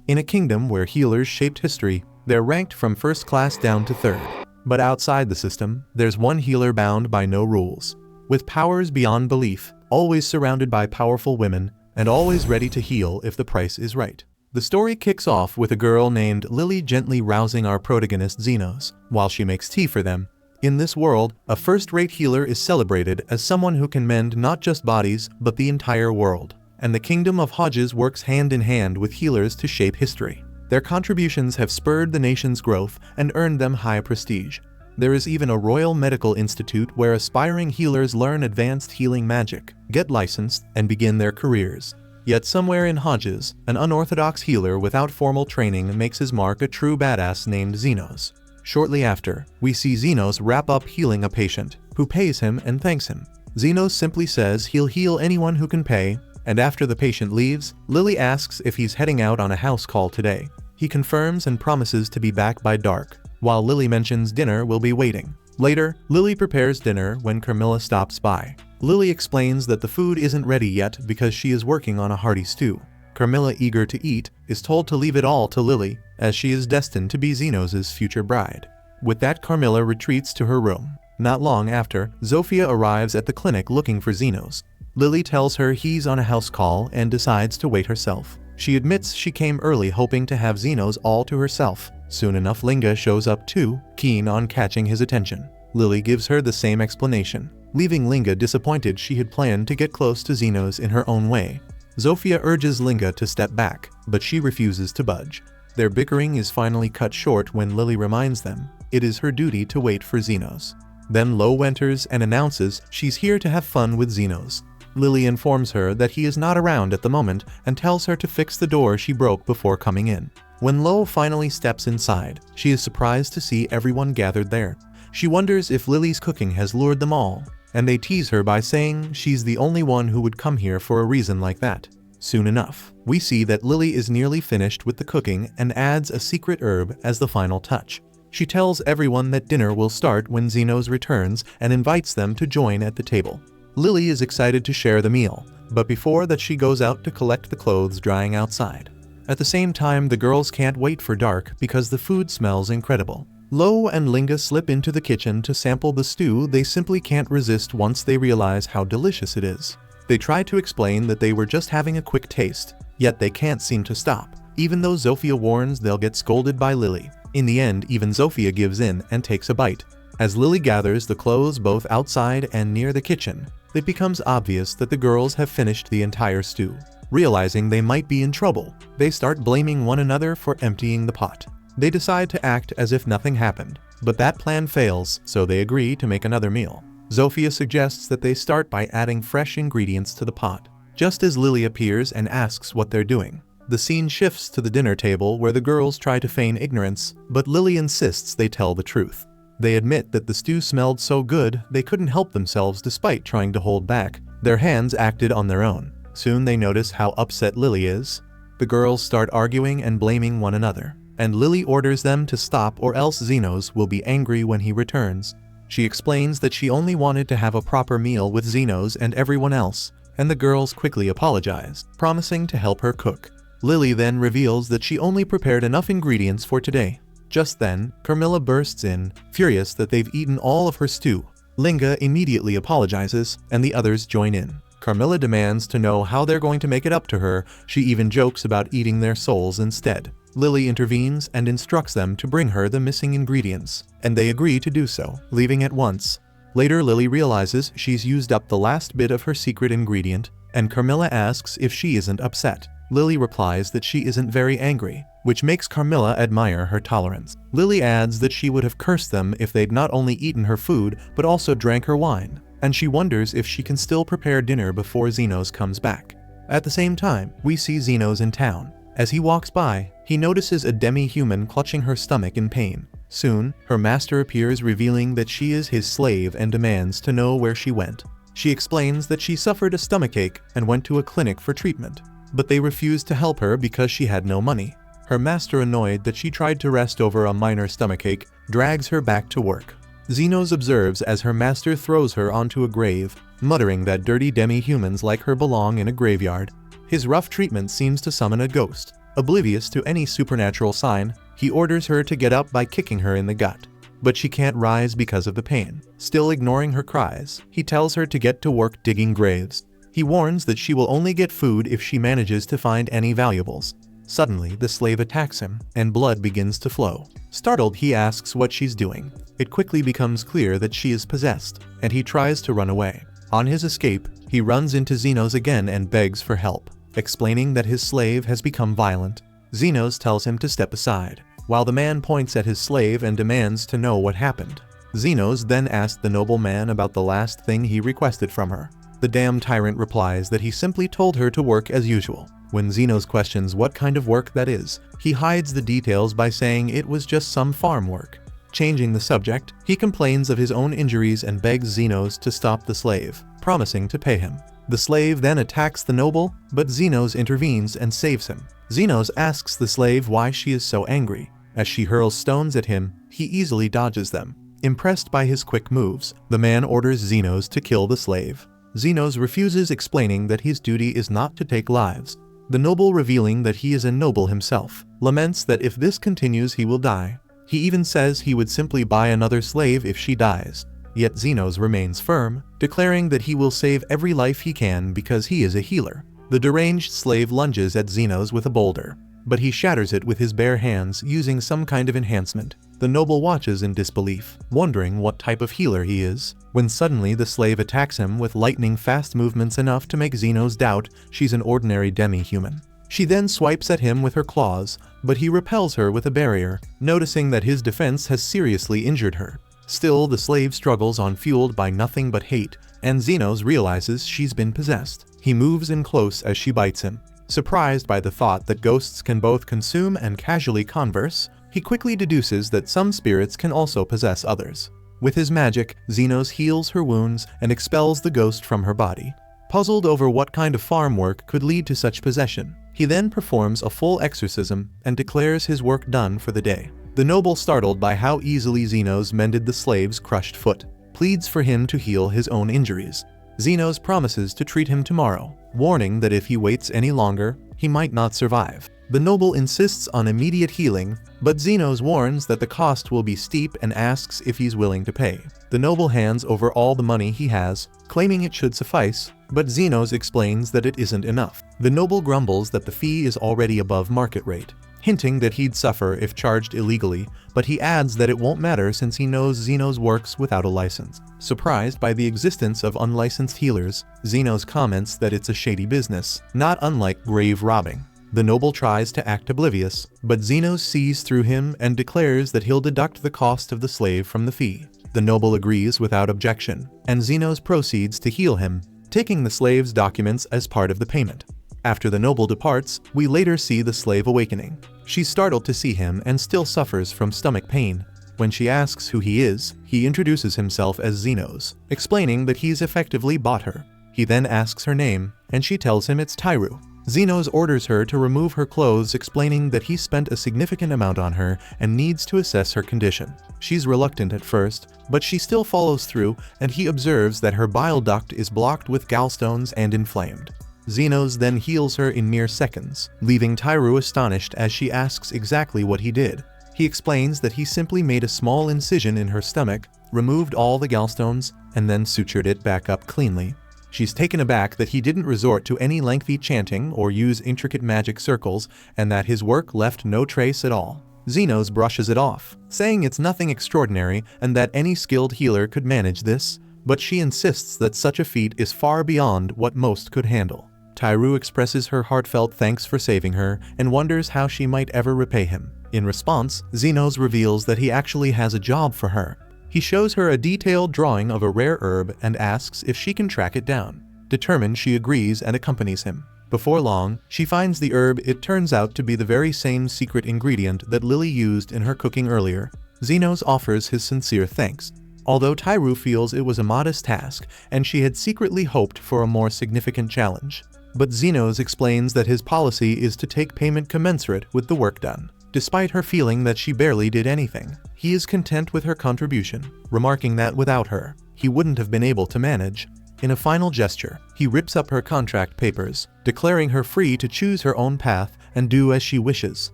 In a kingdom where healers shaped history, they're ranked from first class down to third. But outside the system, there's one healer bound by no rules. With powers beyond belief, always surrounded by powerful women, and always ready to heal if the price is right. The story kicks off with a girl named Lily gently rousing our protagonist Xenos, while she makes tea for them. In this world, a first-rate healer is celebrated as someone who can mend not just bodies, but the entire world. And the Kingdom of Hodges works hand in hand with healers to shape history. Their contributions have spurred the nation's growth and earned them high prestige. There is even a Royal Medical Institute where aspiring healers learn advanced healing magic, get licensed, and begin their careers. Yet somewhere in Hodges, an unorthodox healer without formal training makes his mark, a true badass named Xenos. Shortly after, we see Xenos wrap up healing a patient, who pays him and thanks him. Xenos simply says he'll heal anyone who can pay, and after the patient leaves, Lily asks if he's heading out on a house call today. He confirms and promises to be back by dark, while Lily mentions dinner will be waiting. Later, Lily prepares dinner when Carmilla stops by. Lily explains that the food isn't ready yet because she is working on a hearty stew. Carmilla, eager to eat, is told to leave it all to Lily, as she is destined to be Xenos' future bride. With that, Carmilla retreats to her room. Not long after, Zofia arrives at the clinic looking for Xenos. Lily tells her he's on a house call and decides to wait herself. She admits she came early hoping to have Xenos all to herself. Soon enough, Linga shows up too, keen on catching his attention. Lily gives her the same explanation, leaving Linga disappointed. She had planned to get close to Xenos in her own way. Zofia urges Linga to step back, but she refuses to budge. Their bickering is finally cut short when Lily reminds them it is her duty to wait for Xenos. Then Lo enters and announces she's here to have fun with Xenos. Lily informs her that he is not around at the moment and tells her to fix the door she broke before coming in. When Lo finally steps inside, she is surprised to see everyone gathered there. She wonders if Lily's cooking has lured them all, and they tease her by saying she's the only one who would come here for a reason like that. Soon enough, we see that Lily is nearly finished with the cooking and adds a secret herb as the final touch. She tells everyone that dinner will start when Xenos returns and invites them to join at the table. Lily is excited to share the meal, but before that she goes out to collect the clothes drying outside. At the same time, the girls can't wait for dark because the food smells incredible. Lo and Linga slip into the kitchen to sample the stew. They simply can't resist once they realize how delicious it is. They try to explain that they were just having a quick taste, yet they can't seem to stop, even though Zofia warns they'll get scolded by Lily. In the end, even Zofia gives in and takes a bite. As Lily gathers the clothes both outside and near the kitchen, it becomes obvious that the girls have finished the entire stew. Realizing they might be in trouble, they start blaming one another for emptying the pot. They decide to act as if nothing happened, but that plan fails, so they agree to make another meal. Zofia suggests that they start by adding fresh ingredients to the pot. Just as Lily appears and asks what they're doing, the scene shifts to the dinner table where the girls try to feign ignorance, but Lily insists they tell the truth. They admit that the stew smelled so good they couldn't help themselves despite trying to hold back. Their hands acted on their own. Soon they notice how upset Lily is. The girls start arguing and blaming one another, and Lily orders them to stop or else Xenos will be angry when he returns. She explains that she only wanted to have a proper meal with Xenos and everyone else, and the girls quickly apologize, promising to help her cook. Lily then reveals that she only prepared enough ingredients for today. Just then, Carmilla bursts in, furious that they've eaten all of her stew. Linga immediately apologizes, and the others join in. Carmilla demands to know how they're going to make it up to her. She even jokes about eating their souls instead. Lily intervenes and instructs them to bring her the missing ingredients, and they agree to do so, leaving at once. Later, Lily realizes she's used up the last bit of her secret ingredient, and Carmilla asks if she isn't upset. Lily replies that she isn't very angry, which makes Carmilla admire her tolerance. Lily adds that she would have cursed them if they'd not only eaten her food, but also drank her wine, and she wonders if she can still prepare dinner before Xenos comes back. At the same time, we see Xenos in town. As he walks by, he notices a demi-human clutching her stomach in pain. Soon, her master appears, revealing that she is his slave and demands to know where she went. She explains that she suffered a stomachache and went to a clinic for treatment, but they refused to help her because she had no money. Her master, annoyed that she tried to rest over a minor stomachache, drags her back to work. Xenos observes as her master throws her onto a grave, muttering that dirty demi-humans like her belong in a graveyard. His rough treatment seems to summon a ghost. Oblivious to any supernatural sign, he orders her to get up by kicking her in the gut. But she can't rise because of the pain. Still ignoring her cries, he tells her to get to work digging graves. He warns that she will only get food if she manages to find any valuables. Suddenly, the slave attacks him, and blood begins to flow. Startled, he asks what she's doing. It quickly becomes clear that she is possessed, and he tries to run away. On his escape, he runs into Xenos again and begs for help, explaining that his slave has become violent. Xenos tells him to step aside, while the man points at his slave and demands to know what happened. Xenos then asks the nobleman about the last thing he requested from her. The damn tyrant replies that he simply told her to work as usual. When Xenos questions what kind of work that is, he hides the details by saying it was just some farm work. Changing the subject, he complains of his own injuries and begs Xenos to stop the slave, promising to pay him. The slave then attacks the noble, but Xenos intervenes and saves him. Xenos asks the slave why she is so angry. As she hurls stones at him, he easily dodges them. Impressed by his quick moves, the man orders Xenos to kill the slave. Xenos refuses, explaining that his duty is not to take lives. The noble, revealing that he is a noble himself, laments that if this continues he will die. He even says he would simply buy another slave if she dies. Yet Xenos remains firm, declaring that he will save every life he can because he is a healer. The deranged slave lunges at Xenos with a boulder, but he shatters it with his bare hands using some kind of enhancement. The noble watches in disbelief, wondering what type of healer he is, when suddenly the slave attacks him with lightning-fast movements enough to make Xenos doubt she's an ordinary demi-human. She then swipes at him with her claws, but he repels her with a barrier, noticing that his defense has seriously injured her. Still, the slave struggles on, fueled by nothing but hate, and Xenos realizes she's been possessed. He moves in close as she bites him. Surprised by the thought that ghosts can both consume and casually converse, he quickly deduces that some spirits can also possess others. With his magic, Xenos heals her wounds and expels the ghost from her body. Puzzled over what kind of farm work could lead to such possession, he then performs a full exorcism and declares his work done for the day. The noble, startled by how easily Xenos mended the slave's crushed foot, pleads for him to heal his own injuries. Xenos promises to treat him tomorrow, warning that if he waits any longer, he might not survive. The noble insists on immediate healing, but Xenos warns that the cost will be steep and asks if he's willing to pay. The noble hands over all the money he has, claiming it should suffice, but Xenos explains that it isn't enough. The noble grumbles that the fee is already above market rate, hinting that he'd suffer if charged illegally, but he adds that it won't matter since he knows Xenos works without a license. Surprised by the existence of unlicensed healers, Xenos comments that it's a shady business, not unlike grave robbing. The noble tries to act oblivious, but Xenos sees through him and declares that he'll deduct the cost of the slave from the fee. The noble agrees without objection, and Xenos proceeds to heal him, taking the slave's documents as part of the payment. After the noble departs, we later see the slave awakening. She's startled to see him and still suffers from stomach pain. When she asks who he is, he introduces himself as Xenos, explaining that he's effectively bought her. He then asks her name, and she tells him it's Tyru. Xenos orders her to remove her clothes, explaining that he spent a significant amount on her and needs to assess her condition. She's reluctant at first, but she still follows through, and he observes that her bile duct is blocked with gallstones and inflamed. Xenos then heals her in mere seconds, leaving Tyru astonished as she asks exactly what he did. He explains that he simply made a small incision in her stomach, removed all the gallstones, and then sutured it back up cleanly. She's taken aback that he didn't resort to any lengthy chanting or use intricate magic circles, and that his work left no trace at all. Xenos brushes it off, saying it's nothing extraordinary and that any skilled healer could manage this, but she insists that such a feat is far beyond what most could handle. Tyru expresses her heartfelt thanks for saving her and wonders how she might ever repay him. In response, Xenos reveals that he actually has a job for her. He shows her a detailed drawing of a rare herb and asks if she can track it down. Determined, she agrees and accompanies him. Before long, she finds the herb. It turns out to be the very same secret ingredient that Lily used in her cooking earlier. Xenos offers his sincere thanks, although Tyru feels it was a modest task and she had secretly hoped for a more significant challenge. But Xenos explains that his policy is to take payment commensurate with the work done. Despite her feeling that she barely did anything, he is content with her contribution, remarking that without her, he wouldn't have been able to manage. In a final gesture, he rips up her contract papers, declaring her free to choose her own path and do as she wishes.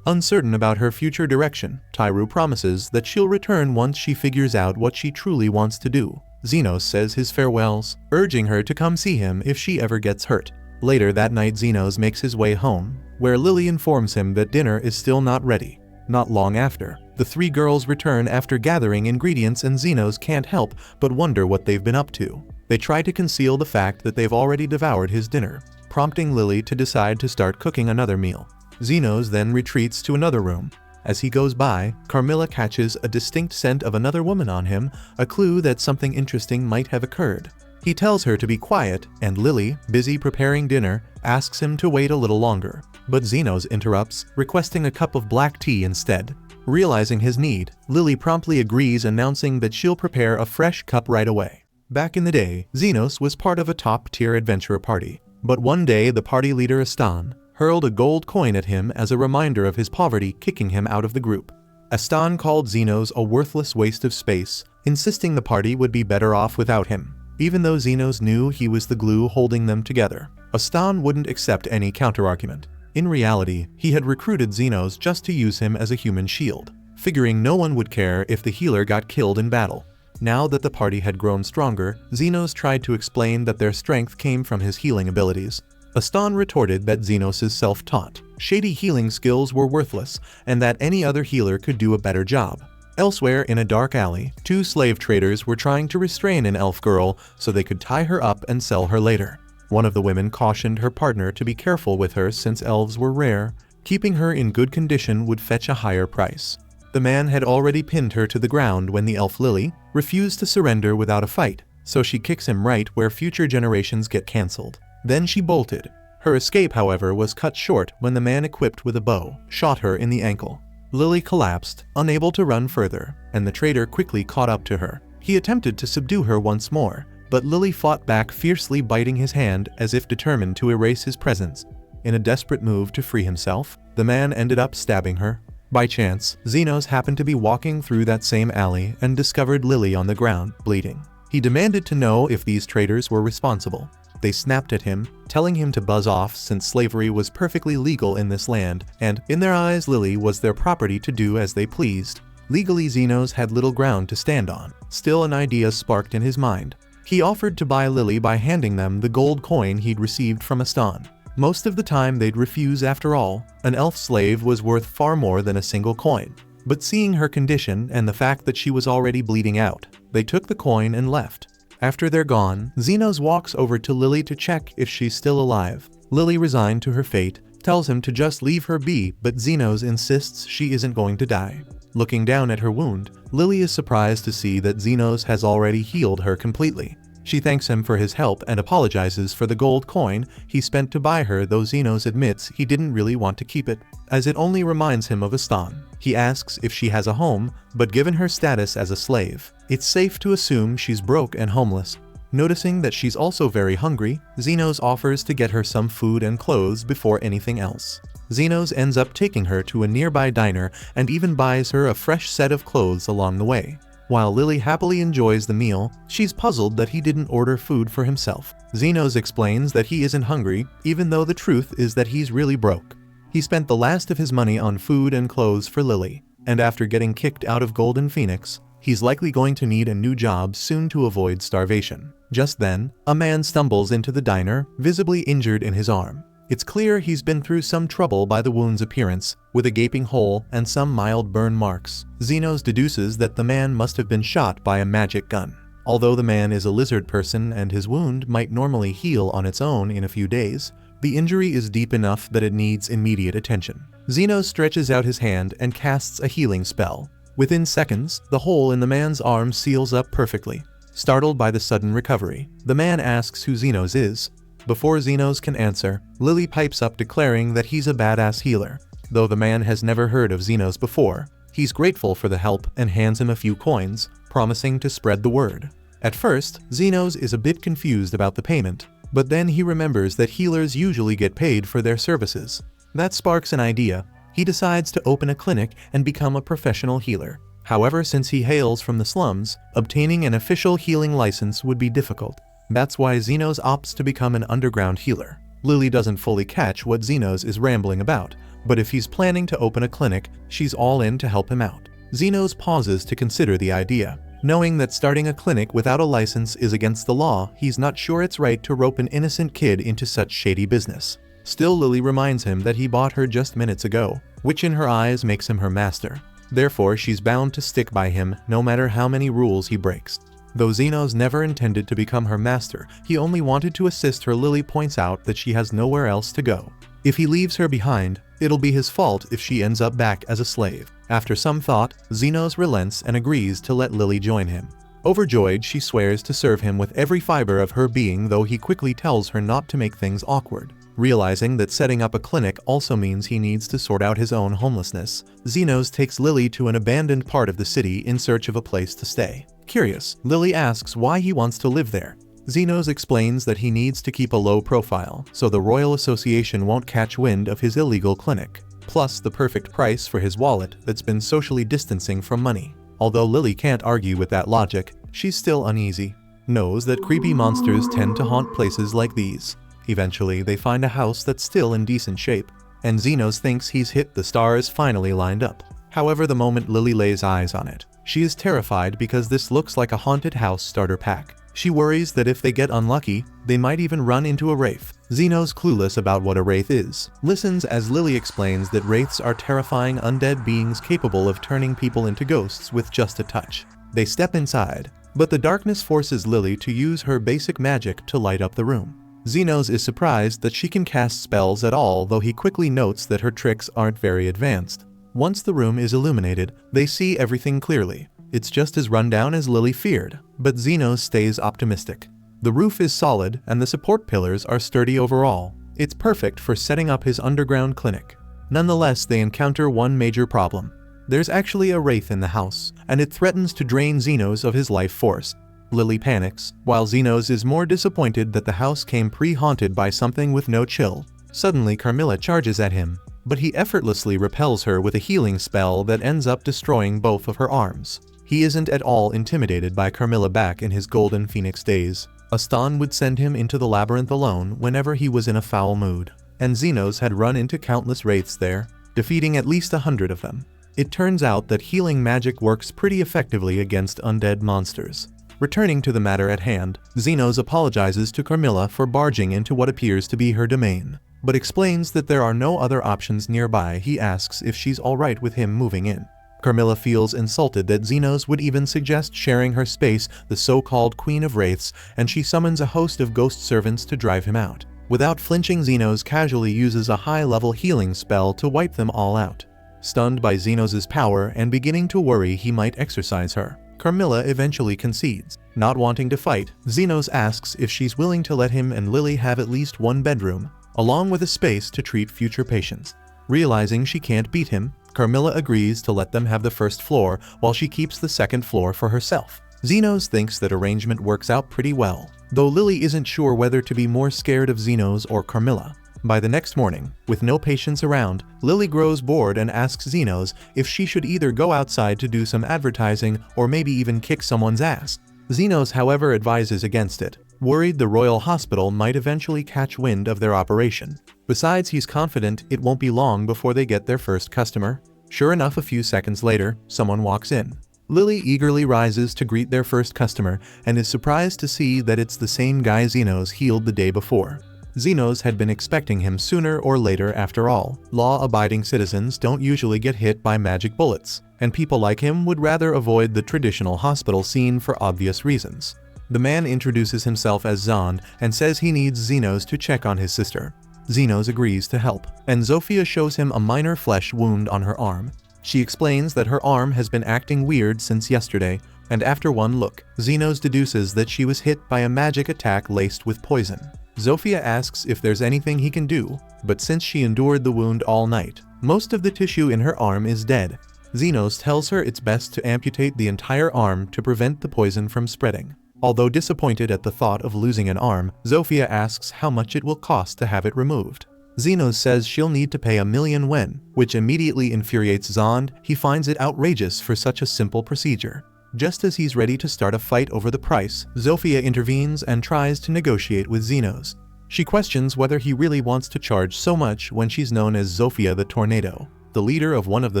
Uncertain about her future direction, Tairu promises that she'll return once she figures out what she truly wants to do. Zenos says his farewells, urging her to come see him if she ever gets hurt. Later that night, Zenos makes his way home, where Lily informs him that dinner is still not ready. Not long after, the three girls return after gathering ingredients, and Zenos can't help but wonder what they've been up to. They try to conceal the fact that they've already devoured his dinner, prompting Lily to decide to start cooking another meal. Zenos then retreats to another room. As he goes by, Carmilla catches a distinct scent of another woman on him, a clue that something interesting might have occurred. He tells her to be quiet, and Lily, busy preparing dinner, asks him to wait a little longer. But Zenos interrupts, requesting a cup of black tea instead. Realizing his need, Lily promptly agrees, announcing that she'll prepare a fresh cup right away. Back in the day, Zenos was part of a top-tier adventurer party. But one day the party leader Astan hurled a gold coin at him as a reminder of his poverty, kicking him out of the group. Astan called Zenos a worthless waste of space, insisting the party would be better off without him. Even though Zenos knew he was the glue holding them together, Astan wouldn't accept any counterargument. In reality, he had recruited Zenos just to use him as a human shield, figuring no one would care if the healer got killed in battle. Now that the party had grown stronger, Zenos tried to explain that their strength came from his healing abilities. Astan retorted that Zenos' self-taught, shady healing skills were worthless, and that any other healer could do a better job. Elsewhere in a dark alley, two slave traders were trying to restrain an elf girl so they could tie her up and sell her later. One of the women cautioned her partner to be careful with her since elves were rare. Keeping her in good condition would fetch a higher price. The man had already pinned her to the ground when the elf Lily refused to surrender without a fight, so she kicks him right where future generations get cancelled. Then she bolted. Her escape, however, was cut short when the man equipped with a bow shot her in the ankle. Lily collapsed, unable to run further, and the traitor quickly caught up to her. He attempted to subdue her once more, but Lily fought back fiercely, biting his hand as if determined to erase his presence. In a desperate move to free himself, the man ended up stabbing her. By chance, Zenos happened to be walking through that same alley and discovered Lily on the ground, bleeding. He demanded to know if these traitors were responsible. They snapped at him, telling him to buzz off since slavery was perfectly legal in this land, and, in their eyes, Lily was their property to do as they pleased. Legally, Zenos had little ground to stand on. Still, an idea sparked in his mind. He offered to buy Lily by handing them the gold coin he'd received from Astan. Most of the time they'd refuse after all. An elf slave was worth far more than a single coin. But seeing her condition and the fact that she was already bleeding out, they took the coin and left. After they're gone, Zenos walks over to Lily to check if she's still alive. Lily, resigned to her fate, tells him to just leave her be, but Zenos insists she isn't going to die. Looking down at her wound, Lily is surprised to see that Zenos has already healed her completely. She thanks him for his help and apologizes for the gold coin he spent to buy her, though Zenos admits he didn't really want to keep it, as it only reminds him of Astan. He asks if she has a home, but given her status as a slave, it's safe to assume she's broke and homeless. Noticing that she's also very hungry, Zenos offers to get her some food and clothes before anything else. Zenos ends up taking her to a nearby diner and even buys her a fresh set of clothes along the way. While Lily happily enjoys the meal, she's puzzled that he didn't order food for himself. Zenos explains that he isn't hungry, even though the truth is that he's really broke. He spent the last of his money on food and clothes for Lily, and after getting kicked out of Golden Phoenix, he's likely going to need a new job soon to avoid starvation. Just then, a man stumbles into the diner, visibly injured in his arm. It's clear he's been through some trouble by the wound's appearance, with a gaping hole and some mild burn marks. Zenos deduces that the man must have been shot by a magic gun. Although the man is a lizard person and his wound might normally heal on its own in a few days, the injury is deep enough that it needs immediate attention. Zenos stretches out his hand and casts a healing spell. Within seconds, the hole in the man's arm seals up perfectly. Startled by the sudden recovery, the man asks who Zenos is. Before Zenos can answer, Lily pipes up declaring that he's a badass healer. Though the man has never heard of Zenos before, he's grateful for the help and hands him a few coins, promising to spread the word. At first, Zenos is a bit confused about the payment, but then he remembers that healers usually get paid for their services. That sparks an idea. He decides to open a clinic and become a professional healer. However, since he hails from the slums, obtaining an official healing license would be difficult. That's why Zenos opts to become an underground healer. Lily doesn't fully catch what Zenos is rambling about, but if he's planning to open a clinic, she's all in to help him out. Zenos pauses to consider the idea. Knowing that starting a clinic without a license is against the law, he's not sure it's right to rope an innocent kid into such shady business. Still, Lily reminds him that he bought her just minutes ago, which in her eyes makes him her master. Therefore, she's bound to stick by him no matter how many rules he breaks. Though Zenos never intended to become her master, he only wanted to assist her. Lily points out that she has nowhere else to go. If he leaves her behind, it'll be his fault if she ends up back as a slave. After some thought, Zenos relents and agrees to let Lily join him. Overjoyed, she swears to serve him with every fiber of her being, though he quickly tells her not to make things awkward. Realizing that setting up a clinic also means he needs to sort out his own homelessness, Zenos takes Lily to an abandoned part of the city in search of a place to stay. Curious, Lily asks why he wants to live there. Zenos explains that he needs to keep a low profile, so the Royal Association won't catch wind of his illegal clinic. Plus the perfect price for his wallet that's been socially distancing from money. Although Lily can't argue with that logic, she's still uneasy. Knows that creepy monsters tend to haunt places like these. Eventually, they find a house that's still in decent shape, and Zenos thinks he's hit the stars finally lined up. However, the moment Lily lays eyes on it, she is terrified because this looks like a haunted house starter pack. She worries that if they get unlucky, they might even run into a wraith. Zenos, clueless about what a wraith is, listens as Lily explains that wraiths are terrifying undead beings capable of turning people into ghosts with just a touch. They step inside, but the darkness forces Lily to use her basic magic to light up the room. Zenos is surprised that she can cast spells at all, though he quickly notes that her tricks aren't very advanced. Once the room is illuminated, they see everything clearly. It's just as rundown as Lily feared, but Zenos stays optimistic. The roof is solid and the support pillars are sturdy overall. It's perfect for setting up his underground clinic. Nonetheless, they encounter one major problem. There's actually a wraith in the house, and it threatens to drain Zenos of his life force. Lily panics, while Zenos is more disappointed that the house came pre-haunted by something with no chill. Suddenly, Carmilla charges at him, but he effortlessly repels her with a healing spell that ends up destroying both of her arms. He isn't at all intimidated by Carmilla back in his Golden Phoenix days. Aston would send him into the labyrinth alone whenever he was in a foul mood, and Zenos had run into countless wraiths there, defeating at least 100 of them. It turns out that healing magic works pretty effectively against undead monsters. Returning to the matter at hand, Zenos apologizes to Carmilla for barging into what appears to be her domain, but explains that there are no other options nearby. He asks if she's alright with him moving in. Carmilla feels insulted that Zenos would even suggest sharing her space, the so-called Queen of Wraiths, and she summons a host of ghost servants to drive him out. Without flinching, Zenos casually uses a high-level healing spell to wipe them all out. Stunned by Zenos' power and beginning to worry he might exorcise her, Carmilla eventually concedes. Not wanting to fight, Zenos asks if she's willing to let him and Lily have at least one bedroom, along with a space to treat future patients. Realizing she can't beat him, Carmilla agrees to let them have the first floor while she keeps the second floor for herself. Zenos thinks that arrangement works out pretty well, though Lily isn't sure whether to be more scared of Zenos or Carmilla. By the next morning, with no patients around, Lily grows bored and asks Zenos if she should either go outside to do some advertising or maybe even kick someone's ass. Zenos, however, advises against it, worried the Royal Hospital might eventually catch wind of their operation. Besides, he's confident it won't be long before they get their first customer. Sure enough, a few seconds later, someone walks in. Lily eagerly rises to greet their first customer and is surprised to see that it's the same guy Zenos healed the day before. Zenos had been expecting him sooner or later after all. Law-abiding citizens don't usually get hit by magic bullets, and people like him would rather avoid the traditional hospital scene for obvious reasons. The man introduces himself as Zond and says he needs Zenos to check on his sister. Zenos agrees to help, and Zofia shows him a minor flesh wound on her arm. She explains that her arm has been acting weird since yesterday, and after one look, Zenos deduces that she was hit by a magic attack laced with poison. Zofia asks if there's anything he can do, but since she endured the wound all night, most of the tissue in her arm is dead. Zenos tells her it's best to amputate the entire arm to prevent the poison from spreading. Although disappointed at the thought of losing an arm, Zofia asks how much it will cost to have it removed. Zenos says she'll need to pay 1,000,000 yen, which immediately infuriates Zond. He finds it outrageous for such a simple procedure. Just as he's ready to start a fight over the price, Zofia intervenes and tries to negotiate with Zenos. She questions whether he really wants to charge so much when she's known as Zofia the Tornado, the leader of one of the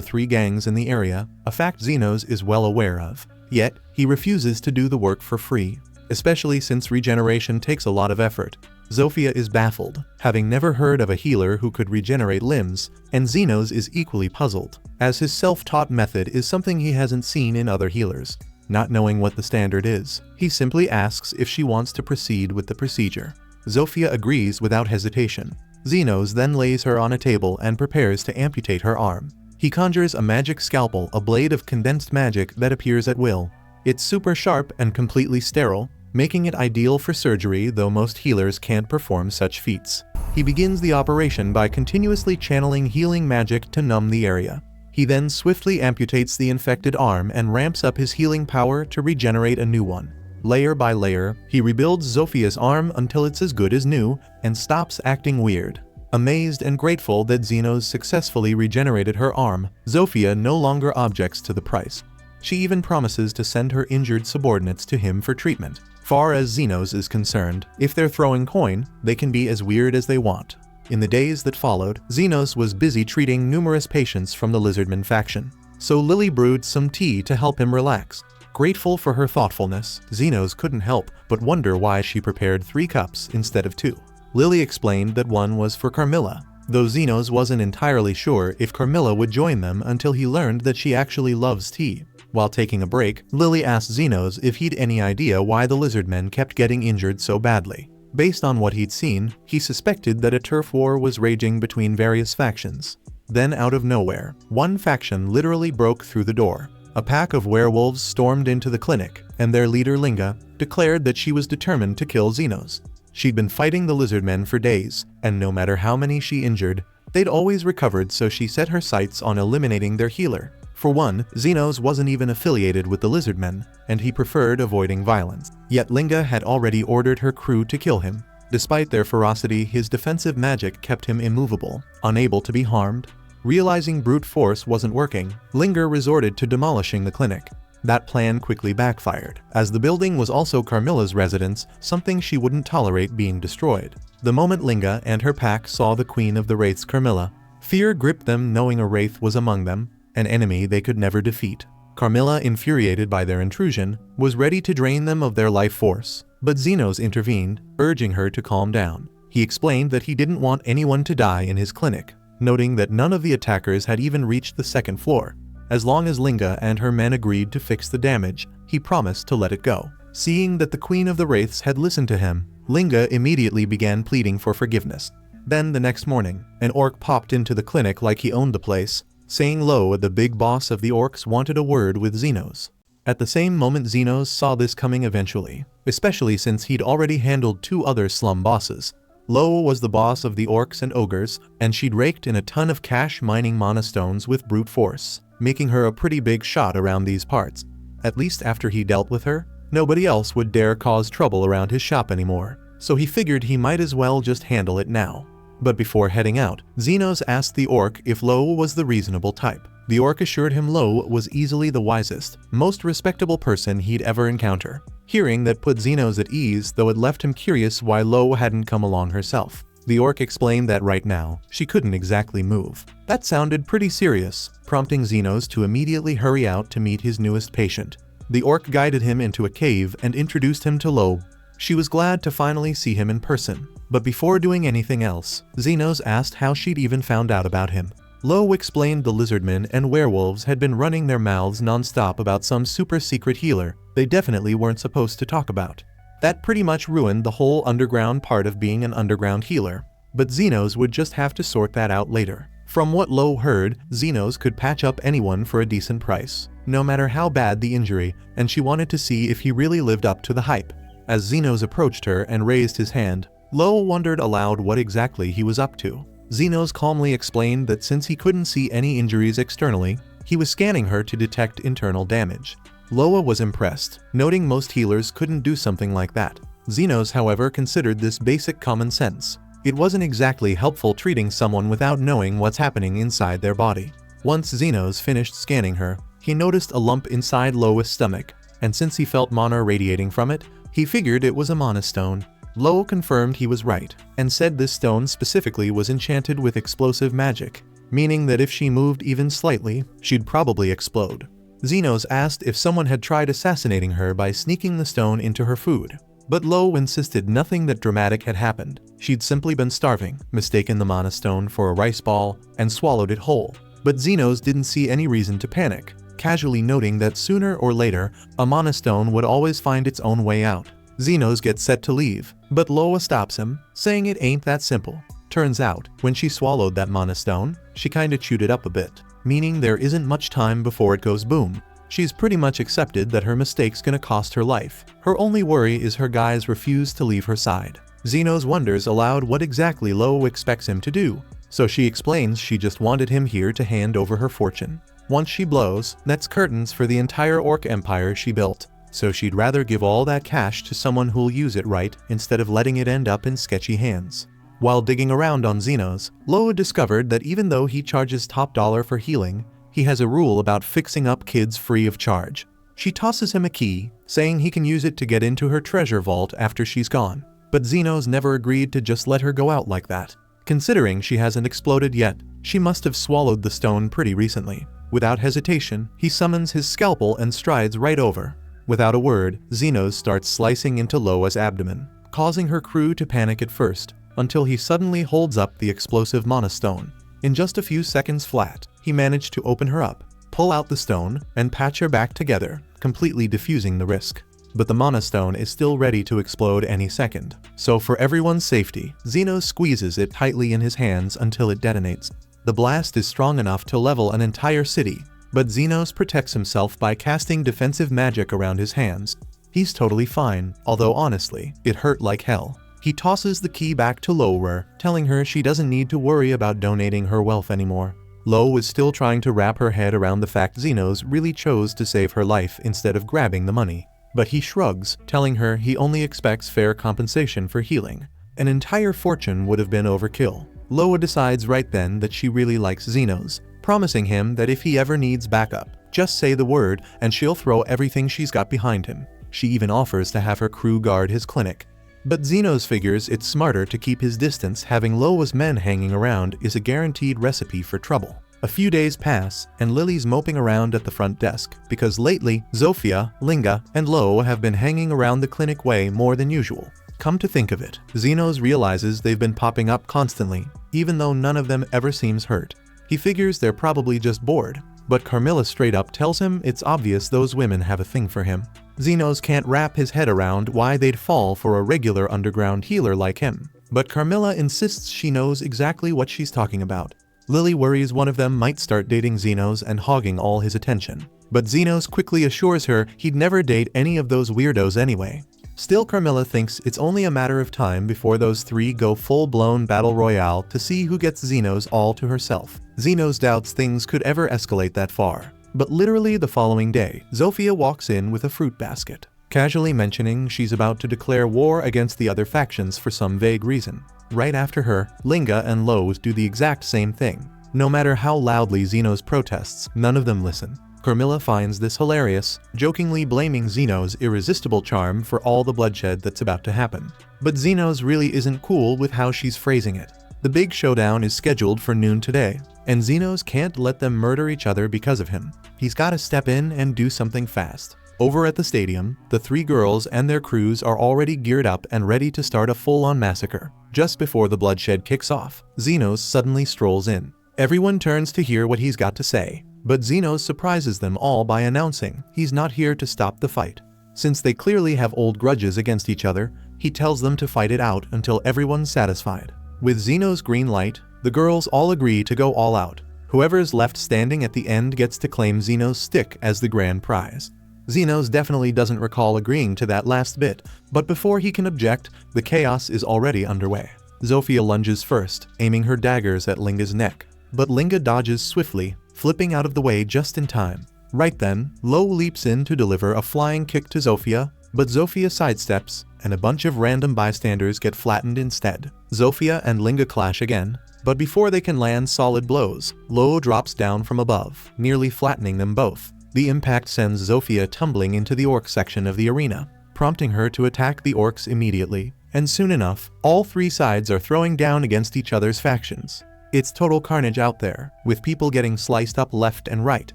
3 gangs in the area, a fact Zenos is well aware of. Yet, he refuses to do the work for free, especially since regeneration takes a lot of effort. Zofia is baffled, having never heard of a healer who could regenerate limbs, and Zenos is equally puzzled, as his self-taught method is something he hasn't seen in other healers. Not knowing what the standard is, he simply asks if she wants to proceed with the procedure. Zofia agrees without hesitation. Zenos then lays her on a table and prepares to amputate her arm. He conjures a magic scalpel, a blade of condensed magic that appears at will. It's super sharp and completely sterile, making it ideal for surgery, though most healers can't perform such feats. He begins the operation by continuously channeling healing magic to numb the area. He then swiftly amputates the infected arm and ramps up his healing power to regenerate a new one. Layer by layer, he rebuilds Zofia's arm until it's as good as new and stops acting weird. Amazed and grateful that Zenos successfully regenerated her arm, Zofia no longer objects to the price. She even promises to send her injured subordinates to him for treatment. Far as Zenos is concerned, if they're throwing coin, they can be as weird as they want. In the days that followed, Zenos was busy treating numerous patients from the Lizardman faction, so Lily brewed some tea to help him relax. Grateful for her thoughtfulness, Zenos couldn't help but wonder why she prepared 3 cups instead of 2. Lily explained that one was for Carmilla, though Zenos wasn't entirely sure if Carmilla would join them until he learned that she actually loves tea. While taking a break, Lily asked Zenos if he'd any idea why the Lizardmen kept getting injured so badly. Based on what he'd seen, he suspected that a turf war was raging between various factions. Then out of nowhere, one faction literally broke through the door. A pack of werewolves stormed into the clinic, and their leader Linga declared that she was determined to kill Zenos. She'd been fighting the Lizardmen for days, and no matter how many she injured, they'd always recovered, so she set her sights on eliminating their healer. For one, Zenos wasn't even affiliated with the Lizardmen, and he preferred avoiding violence. Yet Linga had already ordered her crew to kill him. Despite their ferocity, his defensive magic kept him immovable, unable to be harmed. Realizing brute force wasn't working, Linga resorted to demolishing the clinic. That plan quickly backfired, as the building was also Carmilla's residence, something she wouldn't tolerate being destroyed. The moment Linga and her pack saw the Queen of the Wraiths, Carmilla, fear gripped them, knowing a Wraith was among them, an enemy they could never defeat. Carmilla, infuriated by their intrusion, was ready to drain them of their life force, but Zenos intervened, urging her to calm down. He explained that he didn't want anyone to die in his clinic, noting that none of the attackers had even reached the 2nd floor. As long as Linga and her men agreed to fix the damage, he promised to let it go. Seeing that the Queen of the Wraiths had listened to him, Linga immediately began pleading for forgiveness. Then the next morning, an orc popped into the clinic like he owned the place, saying Lo, the big boss of the orcs, wanted a word with Zenos. At the same moment, Zenos saw this coming eventually, especially since he'd already handled 2 other slum bosses. Lo was the boss of the orcs and ogres, and she'd raked in a ton of cash mining mana stones with brute force, making her a pretty big shot around these parts. At least after he dealt with her, nobody else would dare cause trouble around his shop anymore, so he figured he might as well just handle it now. But before heading out, Zenos asked the orc if Lo was the reasonable type. The orc assured him Lo was easily the wisest, most respectable person he'd ever encounter. Hearing that put Zenos at ease, though it left him curious why Lo hadn't come along herself. The orc explained that right now, she couldn't exactly move. That sounded pretty serious, prompting Zenos to immediately hurry out to meet his newest patient. The orc guided him into a cave and introduced him to Lo. She was glad to finally see him in person. But before doing anything else, Zenos asked how she'd even found out about him. Lo explained the Lizardmen and werewolves had been running their mouths non-stop about some super secret healer they definitely weren't supposed to talk about. That pretty much ruined the whole underground part of being an underground healer, but Zenos would just have to sort that out later. From what Lo heard, Zenos could patch up anyone for a decent price, no matter how bad the injury, and she wanted to see if he really lived up to the hype. As Zenos approached her and raised his hand, Lo wondered aloud what exactly he was up to. Zenos calmly explained that since he couldn't see any injuries externally, he was scanning her to detect internal damage. Loa was impressed, noting most healers couldn't do something like that. Zenos, however, considered this basic common sense. It wasn't exactly helpful treating someone without knowing what's happening inside their body. Once Zenos finished scanning her, he noticed a lump inside Loa's stomach. and since he felt mana radiating from it, he figured it was a mana stone. Lo confirmed he was right, and said this stone specifically was enchanted with explosive magic, meaning that if she moved even slightly, she'd probably explode. Zenos asked if someone had tried assassinating her by sneaking the stone into her food, but Lo insisted nothing that dramatic had happened. She'd simply been starving, mistaken the mana stone for a rice ball, and swallowed it whole. But Zenos didn't see any reason to panic, casually noting that sooner or later, a mana stone would always find its own way out. Zenos gets set to leave, but Loa stops him, saying it ain't that simple. Turns out, when she swallowed that mana stone, she kinda chewed it up a bit, meaning there isn't much time before it goes boom. She's pretty much accepted that her mistake's gonna cost her life. Her only worry is her guys refuse to leave her side. Zenos wonders aloud what exactly Lo expects him to do, so she explains she just wanted him here to hand over her fortune. Once she blows, that's curtains for the entire orc empire she built, so she'd rather give all that cash to someone who'll use it right instead of letting it end up in sketchy hands. While digging around on Zenos, Loa discovered that even though he charges top dollar for healing, he has a rule about fixing up kids free of charge. She tosses him a key, saying he can use it to get into her treasure vault after she's gone. But Zenos never agreed to just let her go out like that. Considering she hasn't exploded yet, she must have swallowed the stone pretty recently. Without hesitation, he summons his scalpel and strides right over. Without a word, Zenos starts slicing into Loa's abdomen, causing her crew to panic at first, until he suddenly holds up the explosive mana stone. In just a few seconds flat, he managed to open her up, pull out the stone, and patch her back together, completely defusing the risk. But the mana stone is still ready to explode any second. So for everyone's safety, Zenos squeezes it tightly in his hands until it detonates. The blast is strong enough to level an entire city, but Zenos protects himself by casting defensive magic around his hands. He's totally fine, although honestly, it hurt like hell. He tosses the key back to Lo, telling her she doesn't need to worry about donating her wealth anymore. Lo is still trying to wrap her head around the fact Zenos really chose to save her life instead of grabbing the money. But he shrugs, telling her he only expects fair compensation for healing. An entire fortune would have been overkill. Loa decides right then that she really likes Zenos, promising him that if he ever needs backup, just say the word and she'll throw everything she's got behind him. She even offers to have her crew guard his clinic. But Zenos figures it's smarter to keep his distance. Having Loa's men hanging around is a guaranteed recipe for trouble. A few days pass, and Lily's moping around at the front desk, because lately, Zofia, Linga, and Lo have been hanging around the clinic way more than usual. Come to think of it, Zenos realizes they've been popping up constantly, even though none of them ever seems hurt. He figures they're probably just bored, but Carmilla straight up tells him it's obvious those women have a thing for him. Zenos can't wrap his head around why they'd fall for a regular underground healer like him, but Carmilla insists she knows exactly what she's talking about. Lily worries one of them might start dating Zenos and hogging all his attention, but Zenos quickly assures her he'd never date any of those weirdos anyway. Still, Carmilla thinks it's only a matter of time before those three go full-blown battle royale to see who gets Zenos all to herself. Zenos doubts things could ever escalate that far, but literally the following day, Zofia walks in with a fruit basket, casually mentioning she's about to declare war against the other factions for some vague reason. Right after her, Linga and Lowe's do the exact same thing. No matter how loudly Zenos protests, none of them listen. Carmilla finds this hilarious, jokingly blaming Zenos' irresistible charm for all the bloodshed that's about to happen. But Zenos really isn't cool with how she's phrasing it. The big showdown is scheduled for noon today, and Zenos can't let them murder each other because of him. He's gotta step in and do something fast. Over at the stadium, the three girls and their crews are already geared up and ready to start a full-on massacre. Just before the bloodshed kicks off, Zenos suddenly strolls in. Everyone turns to hear what he's got to say, but Zenos surprises them all by announcing he's not here to stop the fight. Since they clearly have old grudges against each other, he tells them to fight it out until everyone's satisfied. With Zenos' green light, the girls all agree to go all out. Whoever's left standing at the end gets to claim Zenos' stick as the grand prize. Zenos definitely doesn't recall agreeing to that last bit, but before he can object, the chaos is already underway. Zofia lunges first, aiming her daggers at Linga's neck, but Linga dodges swiftly, flipping out of the way just in time. Right then, Lo leaps in to deliver a flying kick to Zofia, but Zofia sidesteps, and a bunch of random bystanders get flattened instead. Zofia and Linga clash again, but before they can land solid blows, Lo drops down from above, nearly flattening them both. The impact sends Zofia tumbling into the orc section of the arena, prompting her to attack the orcs immediately, and soon enough, all three sides are throwing down against each other's factions. It's total carnage out there, with people getting sliced up left and right.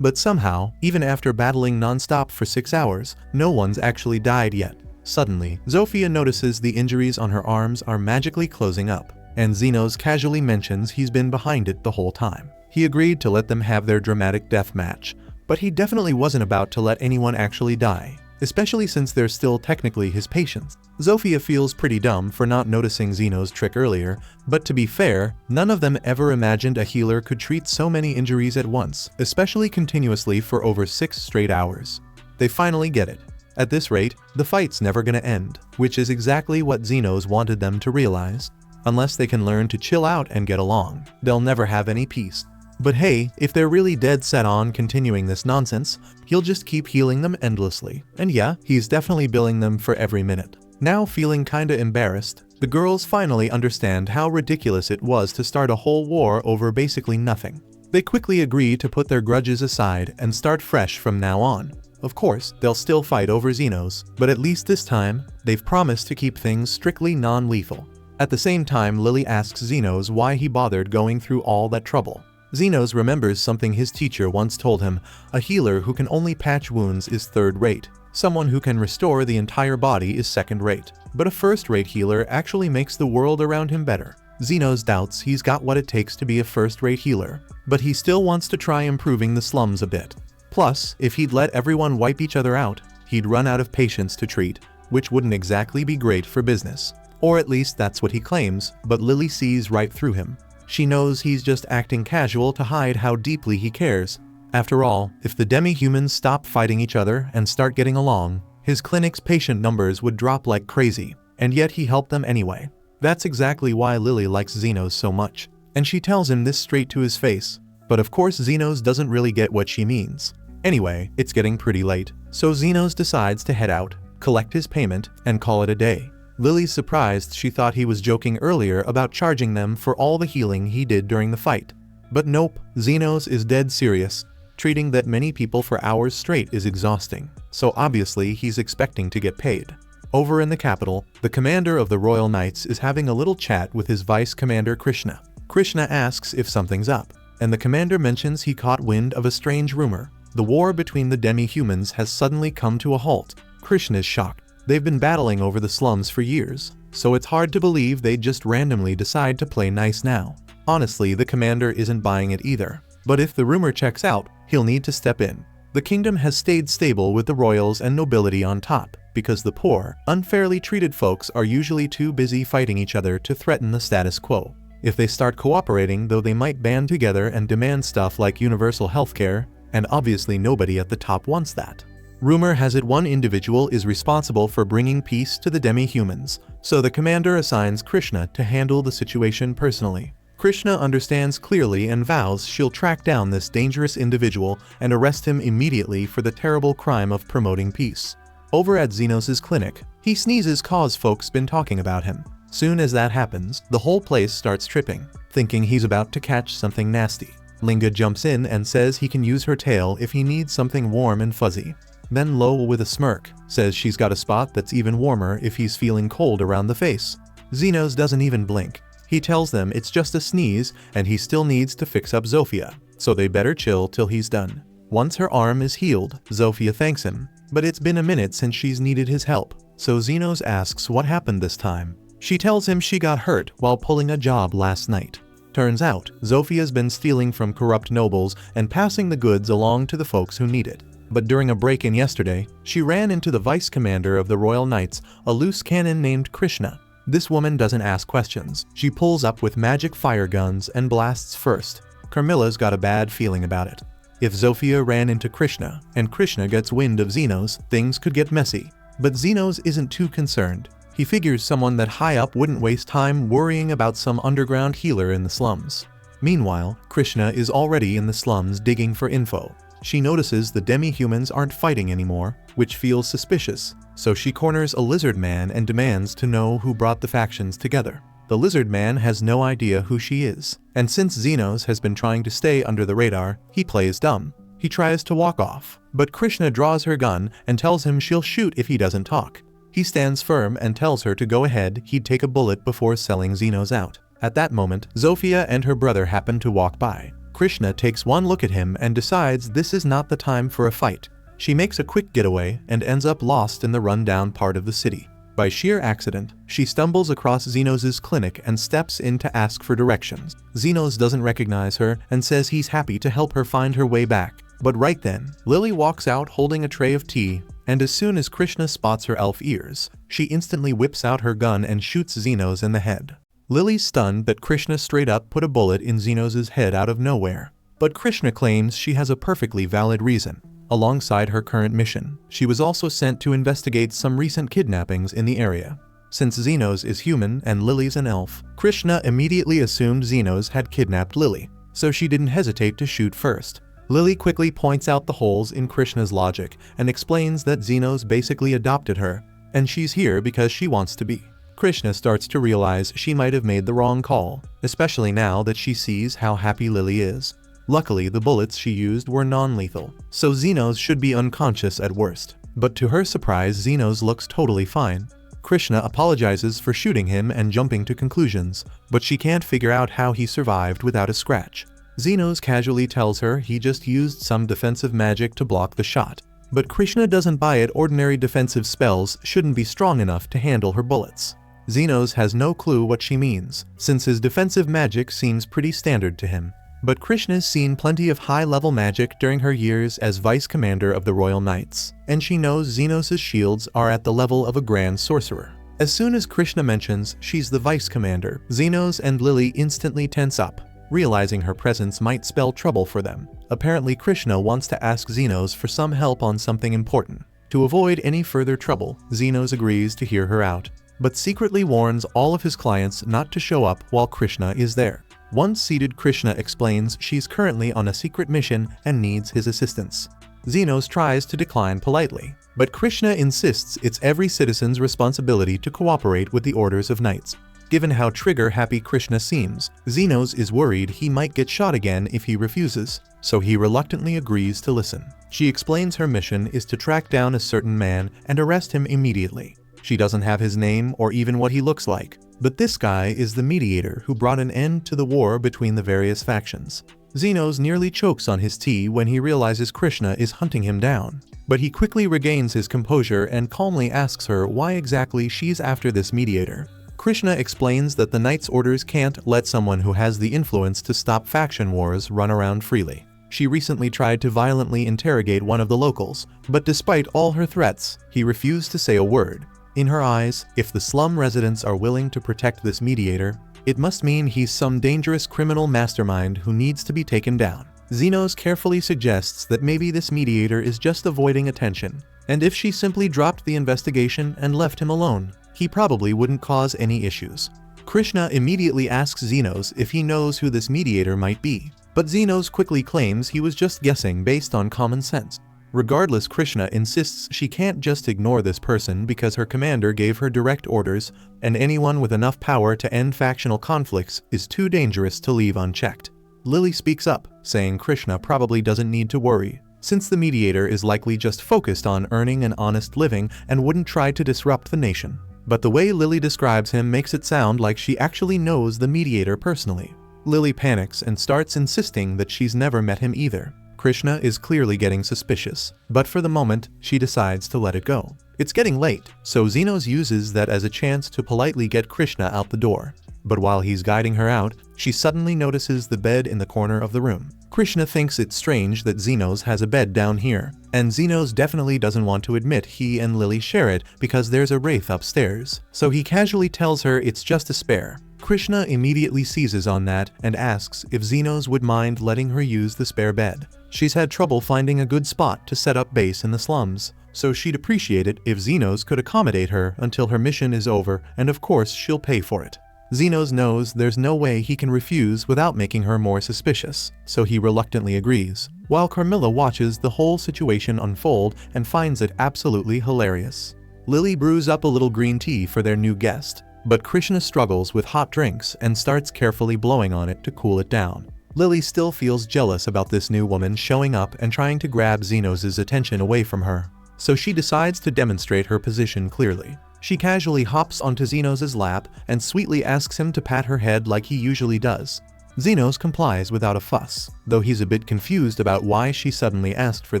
But somehow, even after battling non-stop for 6 hours, no one's actually died yet. Suddenly, Zofia notices the injuries on her arms are magically closing up, and Xenos casually mentions he's been behind it the whole time. He agreed to let them have their dramatic death match, but he definitely wasn't about to let anyone actually die, especially since they're still technically his patients. Zofia feels pretty dumb for not noticing Xeno's trick earlier, but to be fair, none of them ever imagined a healer could treat so many injuries at once, especially continuously for over 6 straight hours. They finally get it. At this rate, the fight's never gonna end, which is exactly what Xenos wanted them to realize. Unless they can learn to chill out and get along, they'll never have any peace. But hey, if they're really dead set on continuing this nonsense, he'll just keep healing them endlessly. And yeah, he's definitely billing them for every minute. Now feeling kinda embarrassed, the girls finally understand how ridiculous it was to start a whole war over basically nothing. They quickly agree to put their grudges aside and start fresh from now on. Of course, they'll still fight over Xenos, but at least this time, they've promised to keep things strictly non-lethal. At the same time, Lily asks Xenos why he bothered going through all that trouble. Xenos remembers something his teacher once told him: a healer who can only patch wounds is third-rate. Someone who can restore the entire body is second-rate. But a first-rate healer actually makes the world around him better. Xenos doubts he's got what it takes to be a first-rate healer, but he still wants to try improving the slums a bit. Plus, if he'd let everyone wipe each other out, he'd run out of patients to treat, which wouldn't exactly be great for business. Or at least that's what he claims, but Lily sees right through him. She knows he's just acting casual to hide how deeply he cares. After all, if the demi-humans stop fighting each other and start getting along, his clinic's patient numbers would drop like crazy, and yet he helped them anyway. That's exactly why Lily likes Xenos so much, and she tells him this straight to his face. But of course Xenos doesn't really get what she means. Anyway, it's getting pretty late, so Xenos decides to head out, collect his payment, and call it a day. Lily's surprised. She thought he was joking earlier about charging them for all the healing he did during the fight. But nope, Xenos is dead serious. Treating that many people for hours straight is exhausting, so obviously he's expecting to get paid. Over in the capital, the commander of the Royal Knights is having a little chat with his vice commander Krishna. Krishna asks if something's up, and the commander mentions he caught wind of a strange rumor. The war between the demi-humans has suddenly come to a halt. Krishna's shocked. They've been battling over the slums for years, so it's hard to believe they'd just randomly decide to play nice now. Honestly, the commander isn't buying it either. But if the rumor checks out, he'll need to step in. The kingdom has stayed stable with the royals and nobility on top, because the poor, unfairly treated folks are usually too busy fighting each other to threaten the status quo. If they start cooperating, though, they might band together and demand stuff like universal healthcare, and obviously nobody at the top wants that. Rumor has it one individual is responsible for bringing peace to the demi-humans, so the commander assigns Krishna to handle the situation personally. Krishna understands clearly and vows she'll track down this dangerous individual and arrest him immediately for the terrible crime of promoting peace. Over at Xenos' clinic, he sneezes cause folks been talking about him. Soon as that happens, the whole place starts tripping, thinking he's about to catch something nasty. Linga jumps in and says he can use her tail if he needs something warm and fuzzy. Then Lowell, with a smirk, says she's got a spot that's even warmer if he's feeling cold around the face. Xenos doesn't even blink. He tells them it's just a sneeze and he still needs to fix up Zofia, so they better chill till he's done. Once her arm is healed, Zofia thanks him, but it's been a minute since she's needed his help, so Xenos asks what happened this time. She tells him she got hurt while pulling a job last night. Turns out, Zofia's been stealing from corrupt nobles and passing the goods along to the folks who need it. But during a break-in yesterday, she ran into the vice commander of the Royal Knights, a loose cannon named Krishna. This woman doesn't ask questions. She pulls up with magic fire guns and blasts first. Carmilla's got a bad feeling about it. If Zofia ran into Krishna, and Krishna gets wind of Xenos, things could get messy. But Xenos isn't too concerned. He figures someone that high up wouldn't waste time worrying about some underground healer in the slums. Meanwhile, Krishna is already in the slums digging for info. She notices the demi-humans aren't fighting anymore, which feels suspicious, so she corners a lizard man and demands to know who brought the factions together. The lizard man has no idea who she is, and since Xenos has been trying to stay under the radar, he plays dumb. He tries to walk off, but Krishna draws her gun and tells him she'll shoot if he doesn't talk. He stands firm and tells her to go ahead, he'd take a bullet before selling Xenos out. At that moment, Zofia and her brother happen to walk by. Krishna takes one look at him and decides this is not the time for a fight. She makes a quick getaway and ends up lost in the rundown part of the city. By sheer accident, she stumbles across Xenos' clinic and steps in to ask for directions. Xenos doesn't recognize her and says he's happy to help her find her way back. But right then, Lily walks out holding a tray of tea, and as soon as Krishna spots her elf ears, she instantly whips out her gun and shoots Xenos in the head. Lily's stunned that Krishna straight up put a bullet in Xenos' head out of nowhere. But Krishna claims she has a perfectly valid reason. Alongside her current mission, she was also sent to investigate some recent kidnappings in the area. Since Xenos is human and Lily's an elf, Krishna immediately assumed Xenos had kidnapped Lily, so she didn't hesitate to shoot first. Lily quickly points out the holes in Krishna's logic and explains that Xenos basically adopted her, and she's here because she wants to be. Krishna starts to realize she might have made the wrong call, especially now that she sees how happy Lily is. Luckily, the bullets she used were non-lethal, so Xenos should be unconscious at worst. But to her surprise, Xenos looks totally fine. Krishna apologizes for shooting him and jumping to conclusions, but she can't figure out how he survived without a scratch. Xenos casually tells her he just used some defensive magic to block the shot. But Krishna doesn't buy it. Ordinary defensive spells shouldn't be strong enough to handle her bullets. Xenos has no clue what she means, since his defensive magic seems pretty standard to him. But Krishna's seen plenty of high-level magic during her years as Vice Commander of the Royal Knights, and she knows Xenos' shields are at the level of a Grand Sorcerer. As soon as Krishna mentions she's the Vice Commander, Xenos and Lily instantly tense up, realizing her presence might spell trouble for them. Apparently Krishna wants to ask Xenos for some help on something important. To avoid any further trouble, Xenos agrees to hear her out, but secretly warns all of his clients not to show up while Krishna is there. Once seated, Krishna explains she's currently on a secret mission and needs his assistance. Xenos tries to decline politely, but Krishna insists it's every citizen's responsibility to cooperate with the orders of knights. Given how trigger-happy Krishna seems, Xenos is worried he might get shot again if he refuses, so he reluctantly agrees to listen. She explains her mission is to track down a certain man and arrest him immediately. She doesn't have his name or even what he looks like, but this guy is the mediator who brought an end to the war between the various factions. Xenos nearly chokes on his tea when he realizes Krishna is hunting him down, but he quickly regains his composure and calmly asks her why exactly she's after this mediator. Krishna explains that the Knight's orders can't let someone who has the influence to stop faction wars run around freely. She recently tried to violently interrogate one of the locals, but despite all her threats, he refused to say a word. In her eyes, if the slum residents are willing to protect this mediator, it must mean he's some dangerous criminal mastermind who needs to be taken down. Xenos carefully suggests that maybe this mediator is just avoiding attention, and if she simply dropped the investigation and left him alone, he probably wouldn't cause any issues. Krishna immediately asks Xenos if he knows who this mediator might be, but Xenos quickly claims he was just guessing based on common sense. Regardless, Krishna insists she can't just ignore this person because her commander gave her direct orders, and anyone with enough power to end factional conflicts is too dangerous to leave unchecked. Lily speaks up, saying Krishna probably doesn't need to worry, since the mediator is likely just focused on earning an honest living and wouldn't try to disrupt the nation. But the way Lily describes him makes it sound like she actually knows the mediator personally. Lily panics and starts insisting that she's never met him either. Krishna is clearly getting suspicious, but for the moment, she decides to let it go. It's getting late, so Xenos uses that as a chance to politely get Krishna out the door. But while he's guiding her out, she suddenly notices the bed in the corner of the room. Krishna thinks it's strange that Xenos has a bed down here, and Xenos definitely doesn't want to admit he and Lily share it because there's a wraith upstairs, so he casually tells her it's just a spare. Krishna immediately seizes on that and asks if Xenos would mind letting her use the spare bed. She's had trouble finding a good spot to set up base in the slums, so she'd appreciate it if Xenos could accommodate her until her mission is over, and of course she'll pay for it. Xenos knows there's no way he can refuse without making her more suspicious, so he reluctantly agrees, while Carmilla watches the whole situation unfold and finds it absolutely hilarious. Lily brews up a little green tea for their new guest, but Krishna struggles with hot drinks and starts carefully blowing on it to cool it down. Lily still feels jealous about this new woman showing up and trying to grab Zenos' attention away from her. So she decides to demonstrate her position clearly. She casually hops onto Zenos' lap and sweetly asks him to pat her head like he usually does. Zenos complies without a fuss, though he's a bit confused about why she suddenly asked for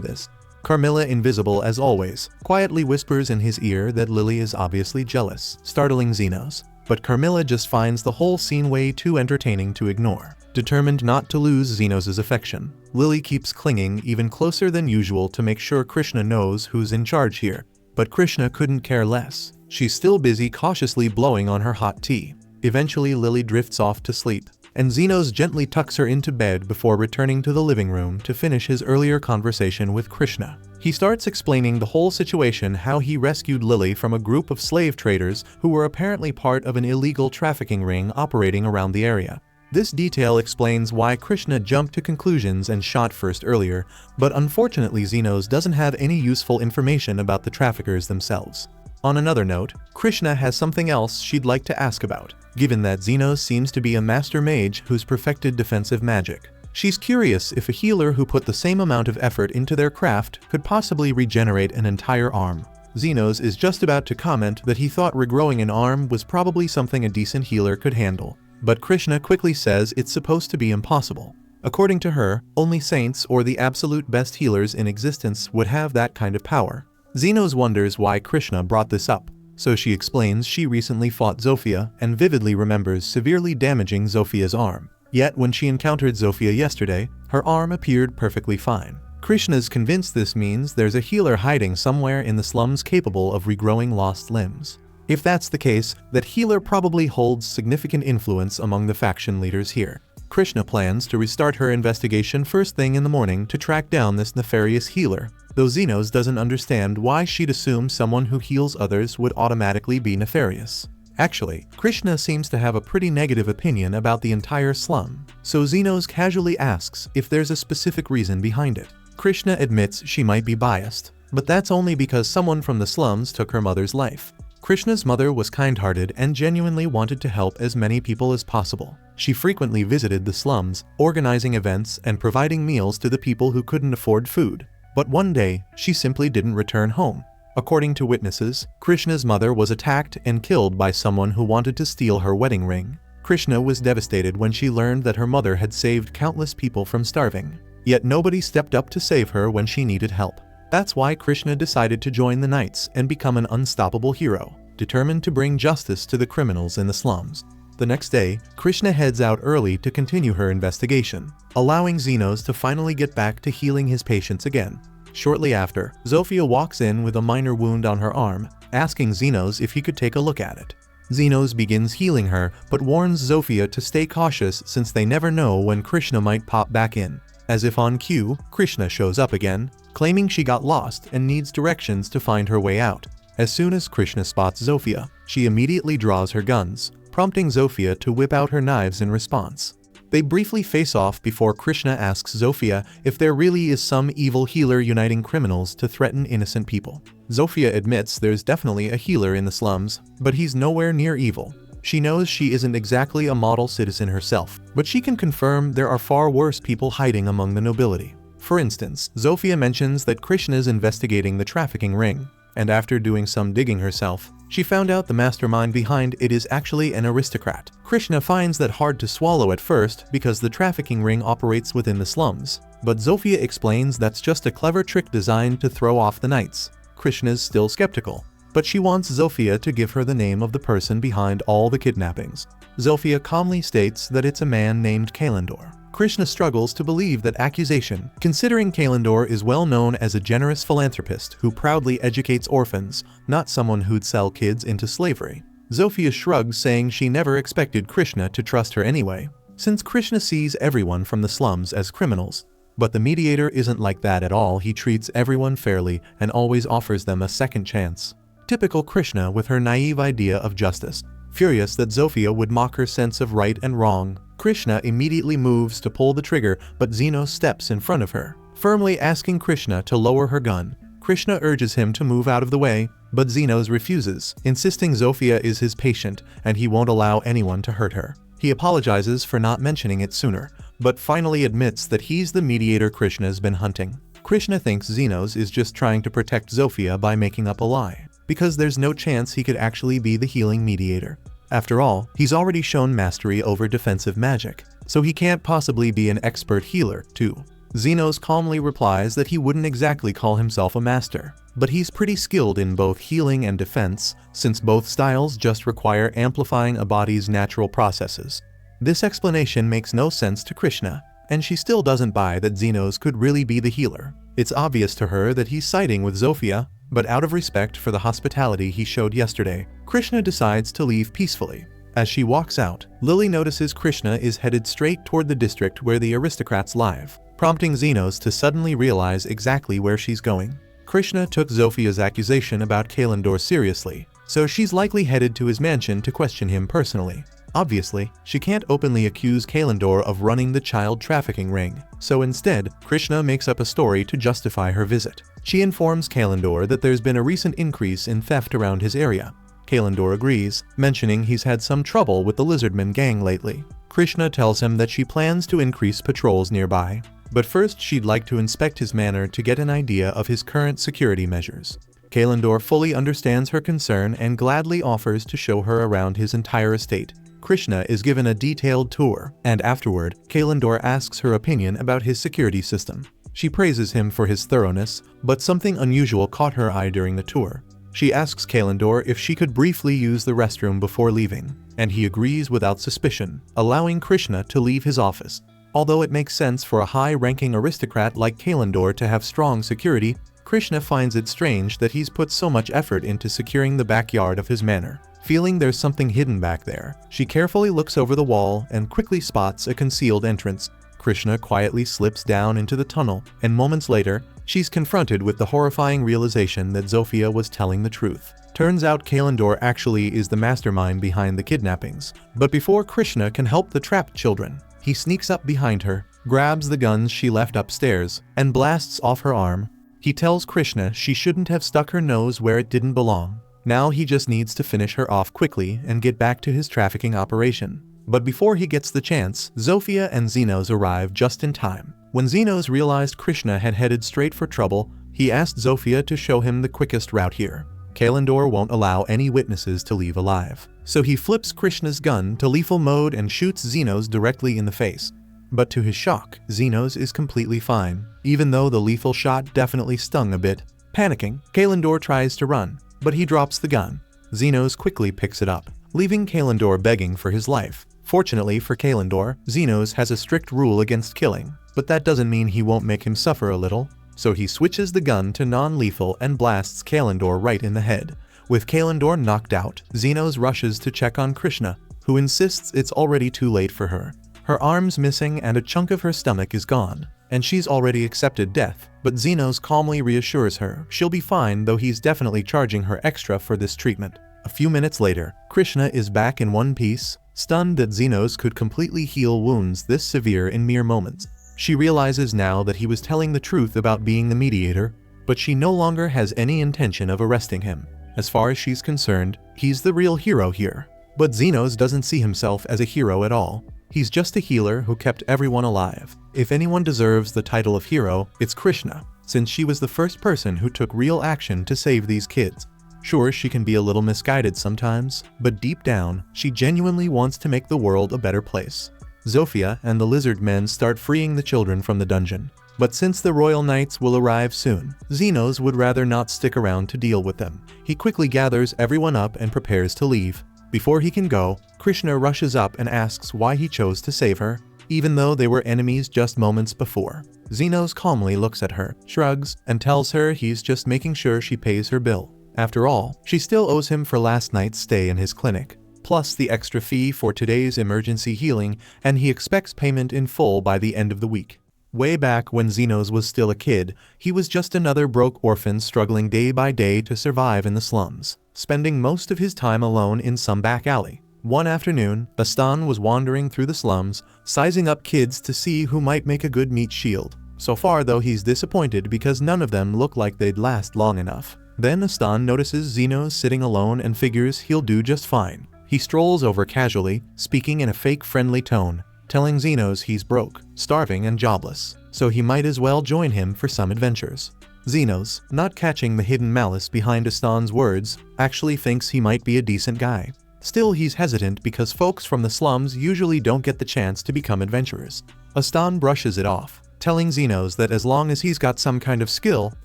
this. Carmilla, invisible as always, quietly whispers in his ear that Lily is obviously jealous, startling Zenos. But Carmilla just finds the whole scene way too entertaining to ignore. Determined not to lose Zenos' affection, Lily keeps clinging even closer than usual to make sure Krishna knows who's in charge here. But Krishna couldn't care less. She's still busy cautiously blowing on her hot tea. Eventually Lily drifts off to sleep, and Zenos gently tucks her into bed before returning to the living room to finish his earlier conversation with Krishna. He starts explaining the whole situation, how he rescued Lily from a group of slave traders who were apparently part of an illegal trafficking ring operating around the area. This detail explains why Krishna jumped to conclusions and shot first earlier, but unfortunately Zenos doesn't have any useful information about the traffickers themselves. On another note, Krishna has something else she'd like to ask about, given that Zenos seems to be a master mage who's perfected defensive magic. She's curious if a healer who put the same amount of effort into their craft could possibly regenerate an entire arm. Zenos is just about to comment that he thought regrowing an arm was probably something a decent healer could handle, but Krishna quickly says it's supposed to be impossible. According to her, only saints or the absolute best healers in existence would have that kind of power. Zenos wonders why Krishna brought this up, so she explains she recently fought Zofia and vividly remembers severely damaging Zofia's arm. Yet when she encountered Zofia yesterday, her arm appeared perfectly fine. Krishna's convinced this means there's a healer hiding somewhere in the slums capable of regrowing lost limbs. If that's the case, that healer probably holds significant influence among the faction leaders here. Krishna plans to restart her investigation first thing in the morning to track down this nefarious healer, though Zenos doesn't understand why she'd assume someone who heals others would automatically be nefarious. Actually, Krishna seems to have a pretty negative opinion about the entire slum, so Zenos casually asks if there's a specific reason behind it. Krishna admits she might be biased, but that's only because someone from the slums took her mother's life. Krishna's mother was kind-hearted and genuinely wanted to help as many people as possible. She frequently visited the slums, organizing events and providing meals to the people who couldn't afford food. But one day, she simply didn't return home. According to witnesses, Krishna's mother was attacked and killed by someone who wanted to steal her wedding ring. Krishna was devastated when she learned that her mother had saved countless people from starving. Yet nobody stepped up to save her when she needed help. That's why Krishna decided to join the Knights and become an unstoppable hero, determined to bring justice to the criminals in the slums. The next day, Krishna heads out early to continue her investigation, allowing Zenos to finally get back to healing his patients again. Shortly after, Zofia walks in with a minor wound on her arm, asking Zenos if he could take a look at it. Zenos begins healing her, but warns Zofia to stay cautious since they never know when Krishna might pop back in. As if on cue, Krishna shows up again, claiming she got lost and needs directions to find her way out. As soon as Krishna spots Zofia, she immediately draws her guns, prompting Zofia to whip out her knives in response. They briefly face off before Krishna asks Zofia if there really is some evil healer uniting criminals to threaten innocent people. Zofia admits there's definitely a healer in the slums, but he's nowhere near evil. She knows she isn't exactly a model citizen herself, but she can confirm there are far worse people hiding among the nobility. For instance, Zofia mentions that Krishna's investigating the trafficking ring, and after doing some digging herself, she found out the mastermind behind it is actually an aristocrat. Krishna finds that hard to swallow at first because the trafficking ring operates within the slums, but Zofia explains that's just a clever trick designed to throw off the Knights. Krishna's still skeptical, but she wants Zofia to give her the name of the person behind all the kidnappings. Zofia calmly states that it's a man named Kalendor. Krishna struggles to believe that accusation, considering Kalendor is well known as a generous philanthropist who proudly educates orphans, not someone who'd sell kids into slavery. Zofia shrugs, saying she never expected Krishna to trust her anyway, since Krishna sees everyone from the slums as criminals. But the mediator isn't like that at all. He treats everyone fairly and always offers them a second chance. Typical Krishna with her naive idea of justice. Furious that Zofia would mock her sense of right and wrong, Krishna immediately moves to pull the trigger, but Zenos steps in front of her, firmly asking Krishna to lower her gun. Krishna urges him to move out of the way, but Zenos refuses, insisting Zofia is his patient and he won't allow anyone to hurt her. He apologizes for not mentioning it sooner, but finally admits that he's the mediator Krishna's been hunting. Krishna thinks Xenos is just trying to protect Zofia by making up a lie, because there's no chance he could actually be the healing mediator. After all, he's already shown mastery over defensive magic, so he can't possibly be an expert healer, too. Xenos calmly replies that he wouldn't exactly call himself a master, but he's pretty skilled in both healing and defense, since both styles just require amplifying a body's natural processes. This explanation makes no sense to Krishna, and she still doesn't buy that Xenos could really be the healer. It's obvious to her that he's siding with Zofia, but out of respect for the hospitality he showed yesterday, Krishna decides to leave peacefully. As she walks out, Lily notices Krishna is headed straight toward the district where the aristocrats live, prompting Xenos to suddenly realize exactly where she's going. Krishna took Zofia's accusation about Kalendor seriously, so she's likely headed to his mansion to question him personally. Obviously, she can't openly accuse Kalendor of running the child trafficking ring, so instead, Krishna makes up a story to justify her visit. She informs Kalendor that there's been a recent increase in theft around his area. Kalendor agrees, mentioning he's had some trouble with the Lizardman gang lately. Krishna tells him that she plans to increase patrols nearby, but first she'd like to inspect his manor to get an idea of his current security measures. Kalendor fully understands her concern and gladly offers to show her around his entire estate. Krishna is given a detailed tour, and afterward, Kalendor asks her opinion about his security system. She praises him for his thoroughness, but something unusual caught her eye during the tour. She asks Kalendor if she could briefly use the restroom before leaving, and he agrees without suspicion, allowing Krishna to leave his office. Although it makes sense for a high-ranking aristocrat like Kalendor to have strong security, Krishna finds it strange that he's put so much effort into securing the backyard of his manor. Feeling there's something hidden back there, she carefully looks over the wall and quickly spots a concealed entrance. Krishna quietly slips down into the tunnel, and moments later, she's confronted with the horrifying realization that Zofia was telling the truth. Turns out Kalendor actually is the mastermind behind the kidnappings. But before Krishna can help the trapped children, he sneaks up behind her, grabs the guns she left upstairs, and blasts off her arm. He tells Krishna she shouldn't have stuck her nose where it didn't belong. Now he just needs to finish her off quickly and get back to his trafficking operation. But before he gets the chance, Zofia and Xenos arrive just in time. When Xenos realized Krishna had headed straight for trouble, he asked Zofia to show him the quickest route here. Kalendor won't allow any witnesses to leave alive, so he flips Krishna's gun to lethal mode and shoots Xenos directly in the face. But to his shock, Xenos is completely fine, even though the lethal shot definitely stung a bit. Panicking, Kalendor tries to run, but he drops the gun. Xenos quickly picks it up, leaving Kalendor begging for his life. Fortunately for Kalendor, Xenos has a strict rule against killing, but that doesn't mean he won't make him suffer a little, so he switches the gun to non-lethal and blasts Kalendor right in the head. With Kalendor knocked out, Xenos rushes to check on Krishna, who insists it's already too late for her. Her arm's missing and a chunk of her stomach is gone, and she's already accepted death, but Xenos calmly reassures her she'll be fine, though he's definitely charging her extra for this treatment. A few minutes later, Krishna is back in one piece, stunned that Xenos could completely heal wounds this severe in mere moments. She realizes now that he was telling the truth about being the mediator, but she no longer has any intention of arresting him. As far as she's concerned, he's the real hero here. But Xenos doesn't see himself as a hero at all. He's just a healer who kept everyone alive. If anyone deserves the title of hero, it's Krishna, since she was the first person who took real action to save these kids. Sure, she can be a little misguided sometimes, but deep down, she genuinely wants to make the world a better place. Zofia and the lizard men start freeing the children from the dungeon. But since the royal knights will arrive soon, Xenos would rather not stick around to deal with them. He quickly gathers everyone up and prepares to leave. Before he can go, Krishna rushes up and asks why he chose to save her, even though they were enemies just moments before. Xenos calmly looks at her, shrugs, and tells her he's just making sure she pays her bill. After all, she still owes him for last night's stay in his clinic, plus the extra fee for today's emergency healing, and he expects payment in full by the end of the week. Way back when Xenos was still a kid, he was just another broke orphan struggling day by day to survive in the slums, spending most of his time alone in some back alley. One afternoon, Bastan was wandering through the slums, sizing up kids to see who might make a good meat shield. So far though, he's disappointed because none of them look like they'd last long enough. Then Bastan notices Xenos sitting alone and figures he'll do just fine. He strolls over casually, speaking in a fake friendly tone. telling Xenos he's broke, starving and jobless, so he might as well join him for some adventures. Xenos, not catching the hidden malice behind Astan's words, actually thinks he might be a decent guy. Still, he's hesitant because folks from the slums usually don't get the chance to become adventurers. Astan brushes it off, telling Xenos that as long as he's got some kind of skill,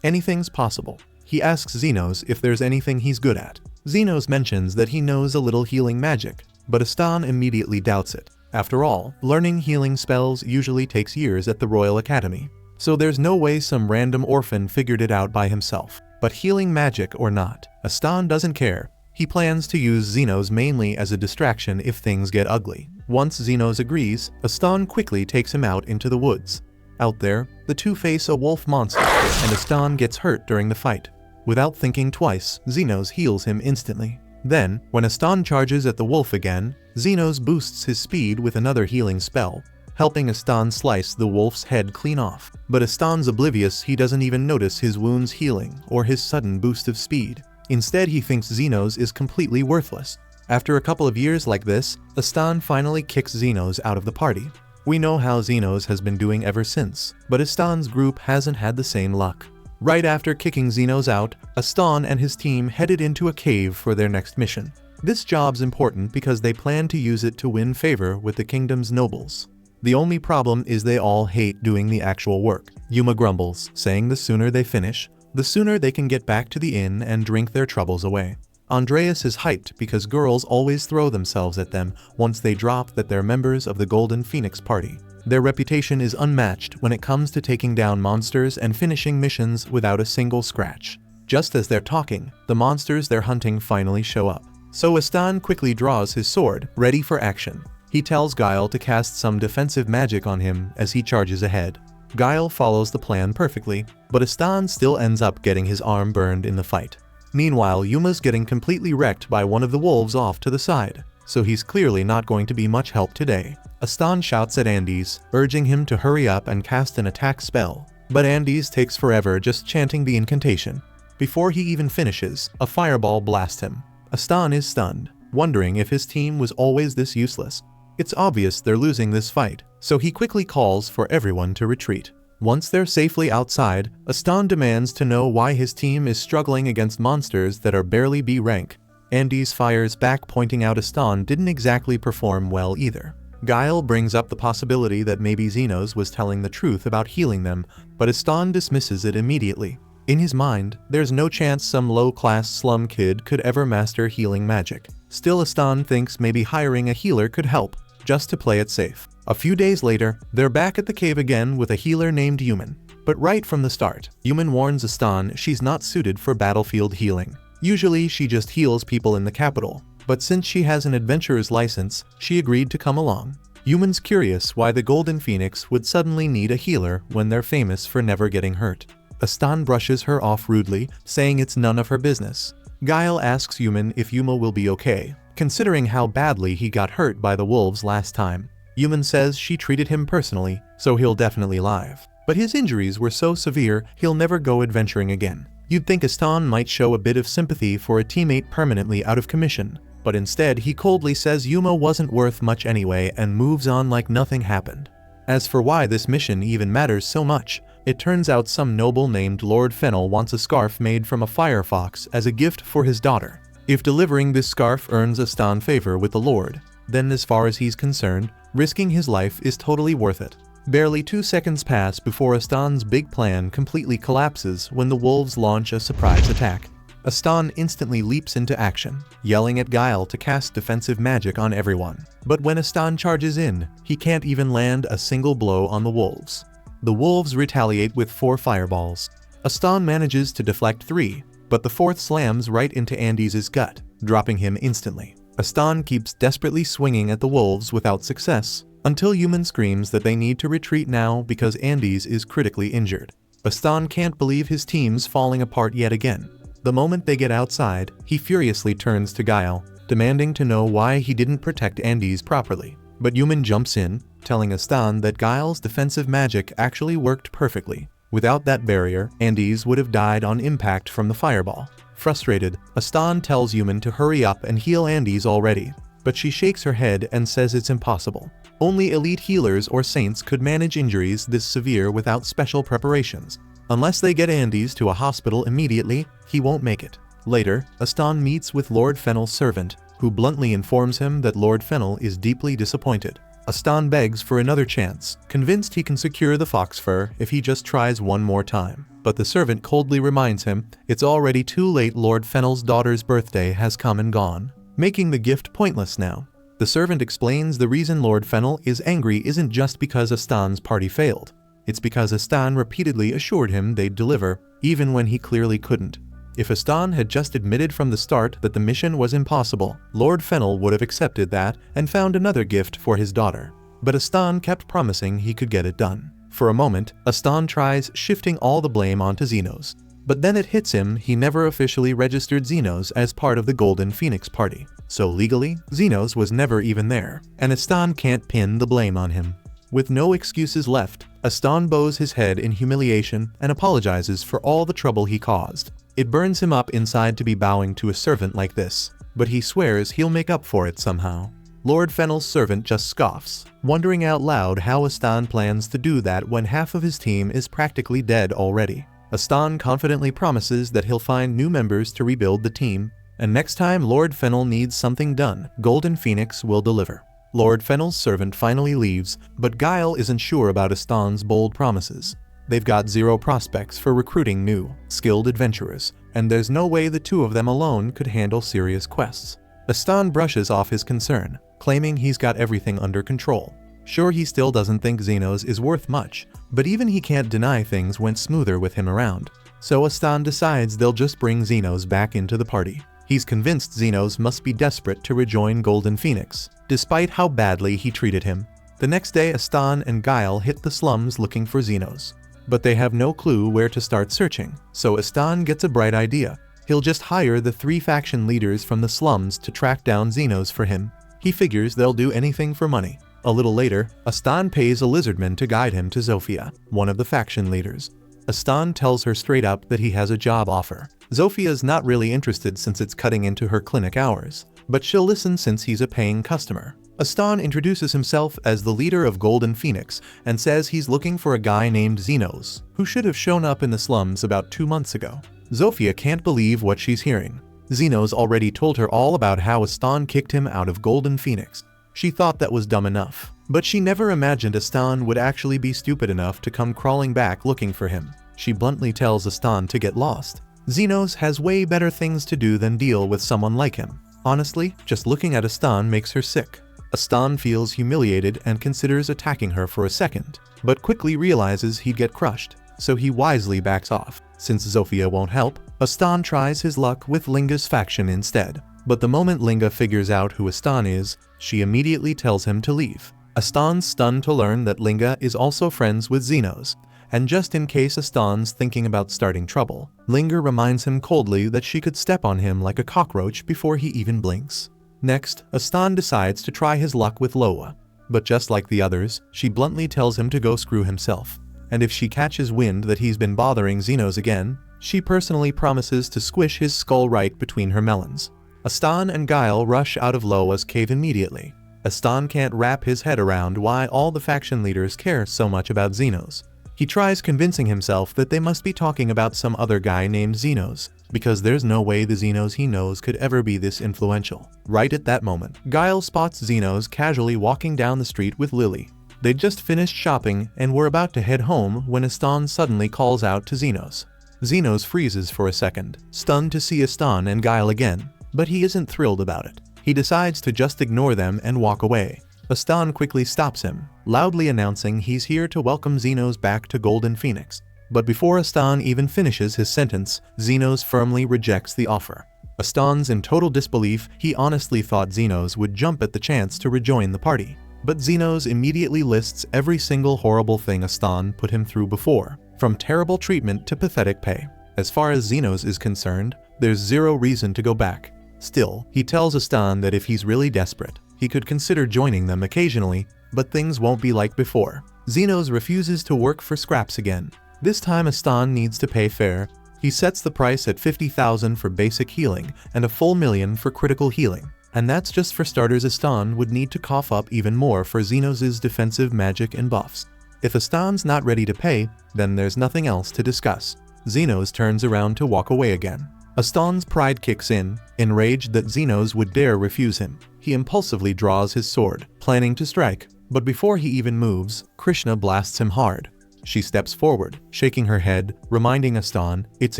anything's possible. He asks Xenos if there's anything he's good at. Xenos mentions that he knows a little healing magic, but Astan immediately doubts it. After all, learning healing spells usually takes years at the Royal Academy, so there's no way some random orphan figured it out by himself. But healing magic or not, Astan doesn't care. He plans to use Xenos mainly as a distraction if things get ugly. Once Xenos agrees, Astan quickly takes him out into the woods. Out there, the two face a wolf monster, and Astan gets hurt during the fight. Without thinking twice, Xenos heals him instantly. Then, when Astan charges at the wolf again, Xenos boosts his speed with another healing spell, helping Astan slice the wolf's head clean off. But Astan's oblivious, he doesn't even notice his wounds healing or his sudden boost of speed. Instead, he thinks Xenos is completely worthless. After a couple of years like this, Astan finally kicks Xenos out of the party. We know how Xenos has been doing ever since, but Astan's group hasn't had the same luck. Right after kicking Xenos out, Astan and his team headed into a cave for their next mission. This job's important because they plan to use it to win favor with the kingdom's nobles. The only problem is they all hate doing the actual work. Yuma grumbles, saying the sooner they finish, the sooner they can get back to the inn and drink their troubles away. Andreas is hyped because girls always throw themselves at them once they drop that they're members of the Golden Phoenix Party. Their reputation is unmatched when it comes to taking down monsters and finishing missions without a single scratch. Just as they're talking, the monsters they're hunting finally show up. So Astan quickly draws his sword, ready for action. He tells Guile to cast some defensive magic on him as he charges ahead. Guile follows the plan perfectly, but Astan still ends up getting his arm burned in the fight. Meanwhile, Yuma's getting completely wrecked by one of the wolves off to the side, so he's clearly not going to be much help today. Astan shouts at Andes, urging him to hurry up and cast an attack spell, but Andes takes forever just chanting the incantation. Before he even finishes, a fireball blasts him. Astan is stunned, wondering if his team was always this useless. It's obvious they're losing this fight, so he quickly calls for everyone to retreat. Once they're safely outside, Astan demands to know why his team is struggling against monsters that are barely B rank. Andes fires back, pointing out Astan didn't exactly perform well either. Guile brings up the possibility that maybe Xenos was telling the truth about healing them, but Astan dismisses it immediately. In his mind, there's no chance some low-class slum kid could ever master healing magic. Still, Astan thinks maybe hiring a healer could help, just to play it safe. A few days later, they're back at the cave again with a healer named Yuman. But right from the start, Yuman warns Astan she's not suited for battlefield healing. Usually, she just heals people in the capital, but since she has an adventurer's license, she agreed to come along. Yuman's curious why the Golden Phoenix would suddenly need a healer when they're famous for never getting hurt. Astan brushes her off rudely, saying it's none of her business. Guile asks Yuman if Yuma will be okay, considering how badly he got hurt by the wolves last time. Yuman says she treated him personally, so he'll definitely live. But his injuries were so severe, he'll never go adventuring again. You'd think Astan might show a bit of sympathy for a teammate permanently out of commission, but instead he coldly says Yuma wasn't worth much anyway and moves on like nothing happened. As for why this mission even matters so much, it turns out some noble named Lord Fennel wants a scarf made from a firefox as a gift for his daughter. If delivering this scarf earns Astan favor with the Lord, then as far as he's concerned, risking his life is totally worth it. Barely 2 seconds pass before Astan's big plan completely collapses when the wolves launch a surprise attack. Astan instantly leaps into action, yelling at Guile to cast defensive magic on everyone. But when Astan charges in, he can't even land a single blow on the wolves. The wolves retaliate with 4 fireballs. Astan manages to deflect 3, but the 4th slams right into Andes' gut, dropping him instantly. Astan keeps desperately swinging at the wolves without success, until Yuman screams that they need to retreat now because Andes is critically injured. Astan can't believe his team's falling apart yet again. The moment they get outside, he furiously turns to Guile, demanding to know why he didn't protect Andes properly. But Yuman jumps in, telling Astan that Guile's defensive magic actually worked perfectly. Without that barrier, Andes would have died on impact from the fireball. Frustrated, Astan tells Yuman to hurry up and heal Andes already, but she shakes her head and says it's impossible. Only elite healers or saints could manage injuries this severe without special preparations. Unless they get Andes to a hospital immediately, he won't make it. Later, Aston meets with Lord Fennel's servant, who bluntly informs him that Lord Fennel is deeply disappointed. Aston begs for another chance, convinced he can secure the fox fur if he just tries one more time. But the servant coldly reminds him it's already too late. Lord Fennel's daughter's birthday has come and gone, making the gift pointless now. The servant explains the reason Lord Fennel is angry isn't just because Aston's party failed. It's because Aston repeatedly assured him they'd deliver, even when he clearly couldn't. If Aston had just admitted from the start that the mission was impossible, Lord Fennel would have accepted that and found another gift for his daughter. But Aston kept promising he could get it done. For a moment, Aston tries shifting all the blame onto Zenos. But then it hits him he never officially registered Zenos as part of the Golden Phoenix party. So legally, Zenos was never even there, and Aston can't pin the blame on him. With no excuses left, Aston bows his head in humiliation and apologizes for all the trouble he caused. It burns him up inside to be bowing to a servant like this, but he swears he'll make up for it somehow. Lord Fennel's servant just scoffs, wondering out loud how Aston plans to do that when half of his team is practically dead already. Aston confidently promises that he'll find new members to rebuild the team, and next time Lord Fennel needs something done, Golden Phoenix will deliver. Lord Fennel's servant finally leaves, but Guile isn't sure about Aston's bold promises. They've got zero prospects for recruiting new, skilled adventurers, and there's no way the two of them alone could handle serious quests. Aston brushes off his concern, claiming he's got everything under control. Sure, he still doesn't think Zenos is worth much, but even he can't deny things went smoother with him around. So Aston decides they'll just bring Zenos back into the party. He's convinced Zenos must be desperate to rejoin Golden Phoenix, despite how badly he treated him. The next day, Aston and Guile hit the slums looking for Zenos. But they have no clue where to start searching, so Aston gets a bright idea. He'll just hire the 3 faction leaders from the slums to track down Zenos for him. He figures they'll do anything for money. A little later, Aston pays a lizardman to guide him to Zofia, one of the faction leaders. Aston tells her straight up that he has a job offer. Zofia's not really interested since it's cutting into her clinic hours, but she'll listen since he's a paying customer. Aston introduces himself as the leader of Golden Phoenix and says he's looking for a guy named Zenos, who should have shown up in the slums about 2 months ago. Zofia can't believe what she's hearing. Zenos already told her all about how Aston kicked him out of Golden Phoenix. She thought that was dumb enough, but she never imagined Aston would actually be stupid enough to come crawling back looking for him. She bluntly tells Aston to get lost. Zenos has way better things to do than deal with someone like him. Honestly, just looking at Aston makes her sick. Aston feels humiliated and considers attacking her for a second, but quickly realizes he'd get crushed, so he wisely backs off. Since Zofia won't help, Aston tries his luck with Linga's faction instead. But the moment Linga figures out who Aston is, she immediately tells him to leave. Aston's stunned to learn that Linga is also friends with Zenos, and just in case Aston's thinking about starting trouble, Linga reminds him coldly that she could step on him like a cockroach before he even blinks. Next, Aston decides to try his luck with Loa, but just like the others, she bluntly tells him to go screw himself. And if she catches wind that he's been bothering Zenos again, she personally promises to squish his skull right between her melons. Aston and Guile rush out of Loa's cave immediately. Aston can't wrap his head around why all the faction leaders care so much about Zenos. He tries convincing himself that they must be talking about some other guy named Zenos, because there's no way the Zenos he knows could ever be this influential. Right at that moment, Guile spots Zenos casually walking down the street with Lily. They'd just finished shopping and were about to head home when Aston suddenly calls out to Zenos. Zenos freezes for a second, stunned to see Aston and Guile again, but he isn't thrilled about it. He decides to just ignore them and walk away. Aston quickly stops him, loudly announcing he's here to welcome Zenos back to Golden Phoenix. But before Aston even finishes his sentence, Zenos firmly rejects the offer. Aston's in total disbelief. He honestly thought Zenos would jump at the chance to rejoin the party. But Zenos immediately lists every single horrible thing Aston put him through before, from terrible treatment to pathetic pay. As far as Zenos is concerned, there's zero reason to go back. Still, he tells Aston that if he's really desperate, he could consider joining them occasionally, but things won't be like before. Zenos refuses to work for scraps again. This time Aston needs to pay fair. He sets the price at 50,000 for basic healing and a full million for critical healing. And that's just for starters. Aston would need to cough up even more for Xenos' defensive magic and buffs. If Aston's not ready to pay, then there's nothing else to discuss. Xenos turns around to walk away again. Aston's pride kicks in, enraged that Xenos would dare refuse him. He impulsively draws his sword, planning to strike, but before he even moves, Krishna blasts him hard. She steps forward, shaking her head, reminding Aston it's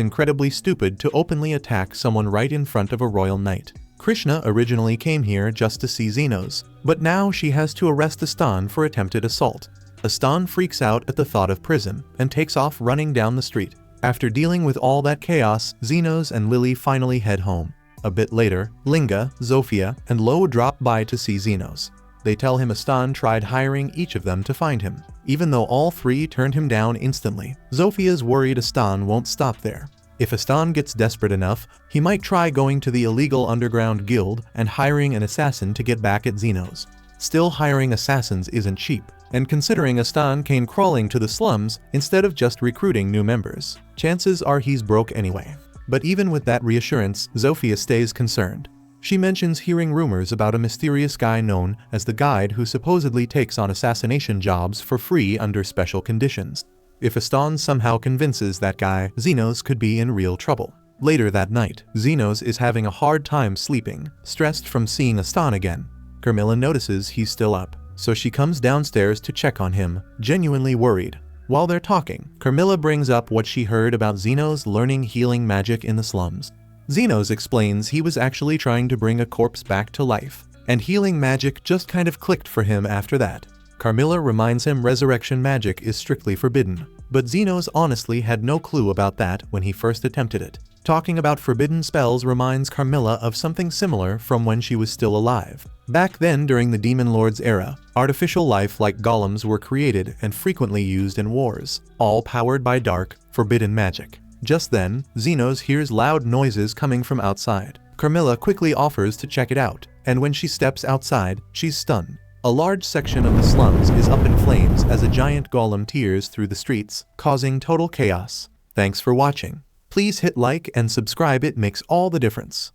incredibly stupid to openly attack someone right in front of a royal knight. Krishna originally came here just to see Xenos, but now she has to arrest Aston for attempted assault. Aston freaks out at the thought of prison and takes off running down the street. After dealing with all that chaos, Xenos and Lily finally head home. A bit later, Linga, Zofia, and Lo drop by to see Xenos. They tell him Aston tried hiring each of them to find him, even though all three turned him down instantly. Zofia's worried Aston won't stop there. If Aston gets desperate enough, he might try going to the illegal underground guild and hiring an assassin to get back at Xenos. Still, hiring assassins isn't cheap, and considering Aston came crawling to the slums instead of just recruiting new members, chances are he's broke anyway. But even with that reassurance, Zofia stays concerned. She mentions hearing rumors about a mysterious guy known as the Guide who supposedly takes on assassination jobs for free under special conditions. If Aston somehow convinces that guy, Xenos could be in real trouble. Later that night, Xenos is having a hard time sleeping, stressed from seeing Aston again. Carmilla notices he's still up, so she comes downstairs to check on him, genuinely worried. While they're talking, Carmilla brings up what she heard about Xenos learning healing magic in the slums. Xenos explains he was actually trying to bring a corpse back to life, and healing magic just kind of clicked for him after that. Carmilla reminds him resurrection magic is strictly forbidden, but Xenos honestly had no clue about that when he first attempted it. Talking about forbidden spells reminds Carmilla of something similar from when she was still alive. Back then, during the Demon Lord's era, artificial life like golems were created and frequently used in wars, all powered by dark, forbidden magic. Just then, Xenos hears loud noises coming from outside. Carmilla quickly offers to check it out, and when she steps outside, she's stunned. A large section of the slums is up in flames as a giant golem tears through the streets, causing total chaos. Thanks for watching. Please hit like and subscribe, it makes all the difference.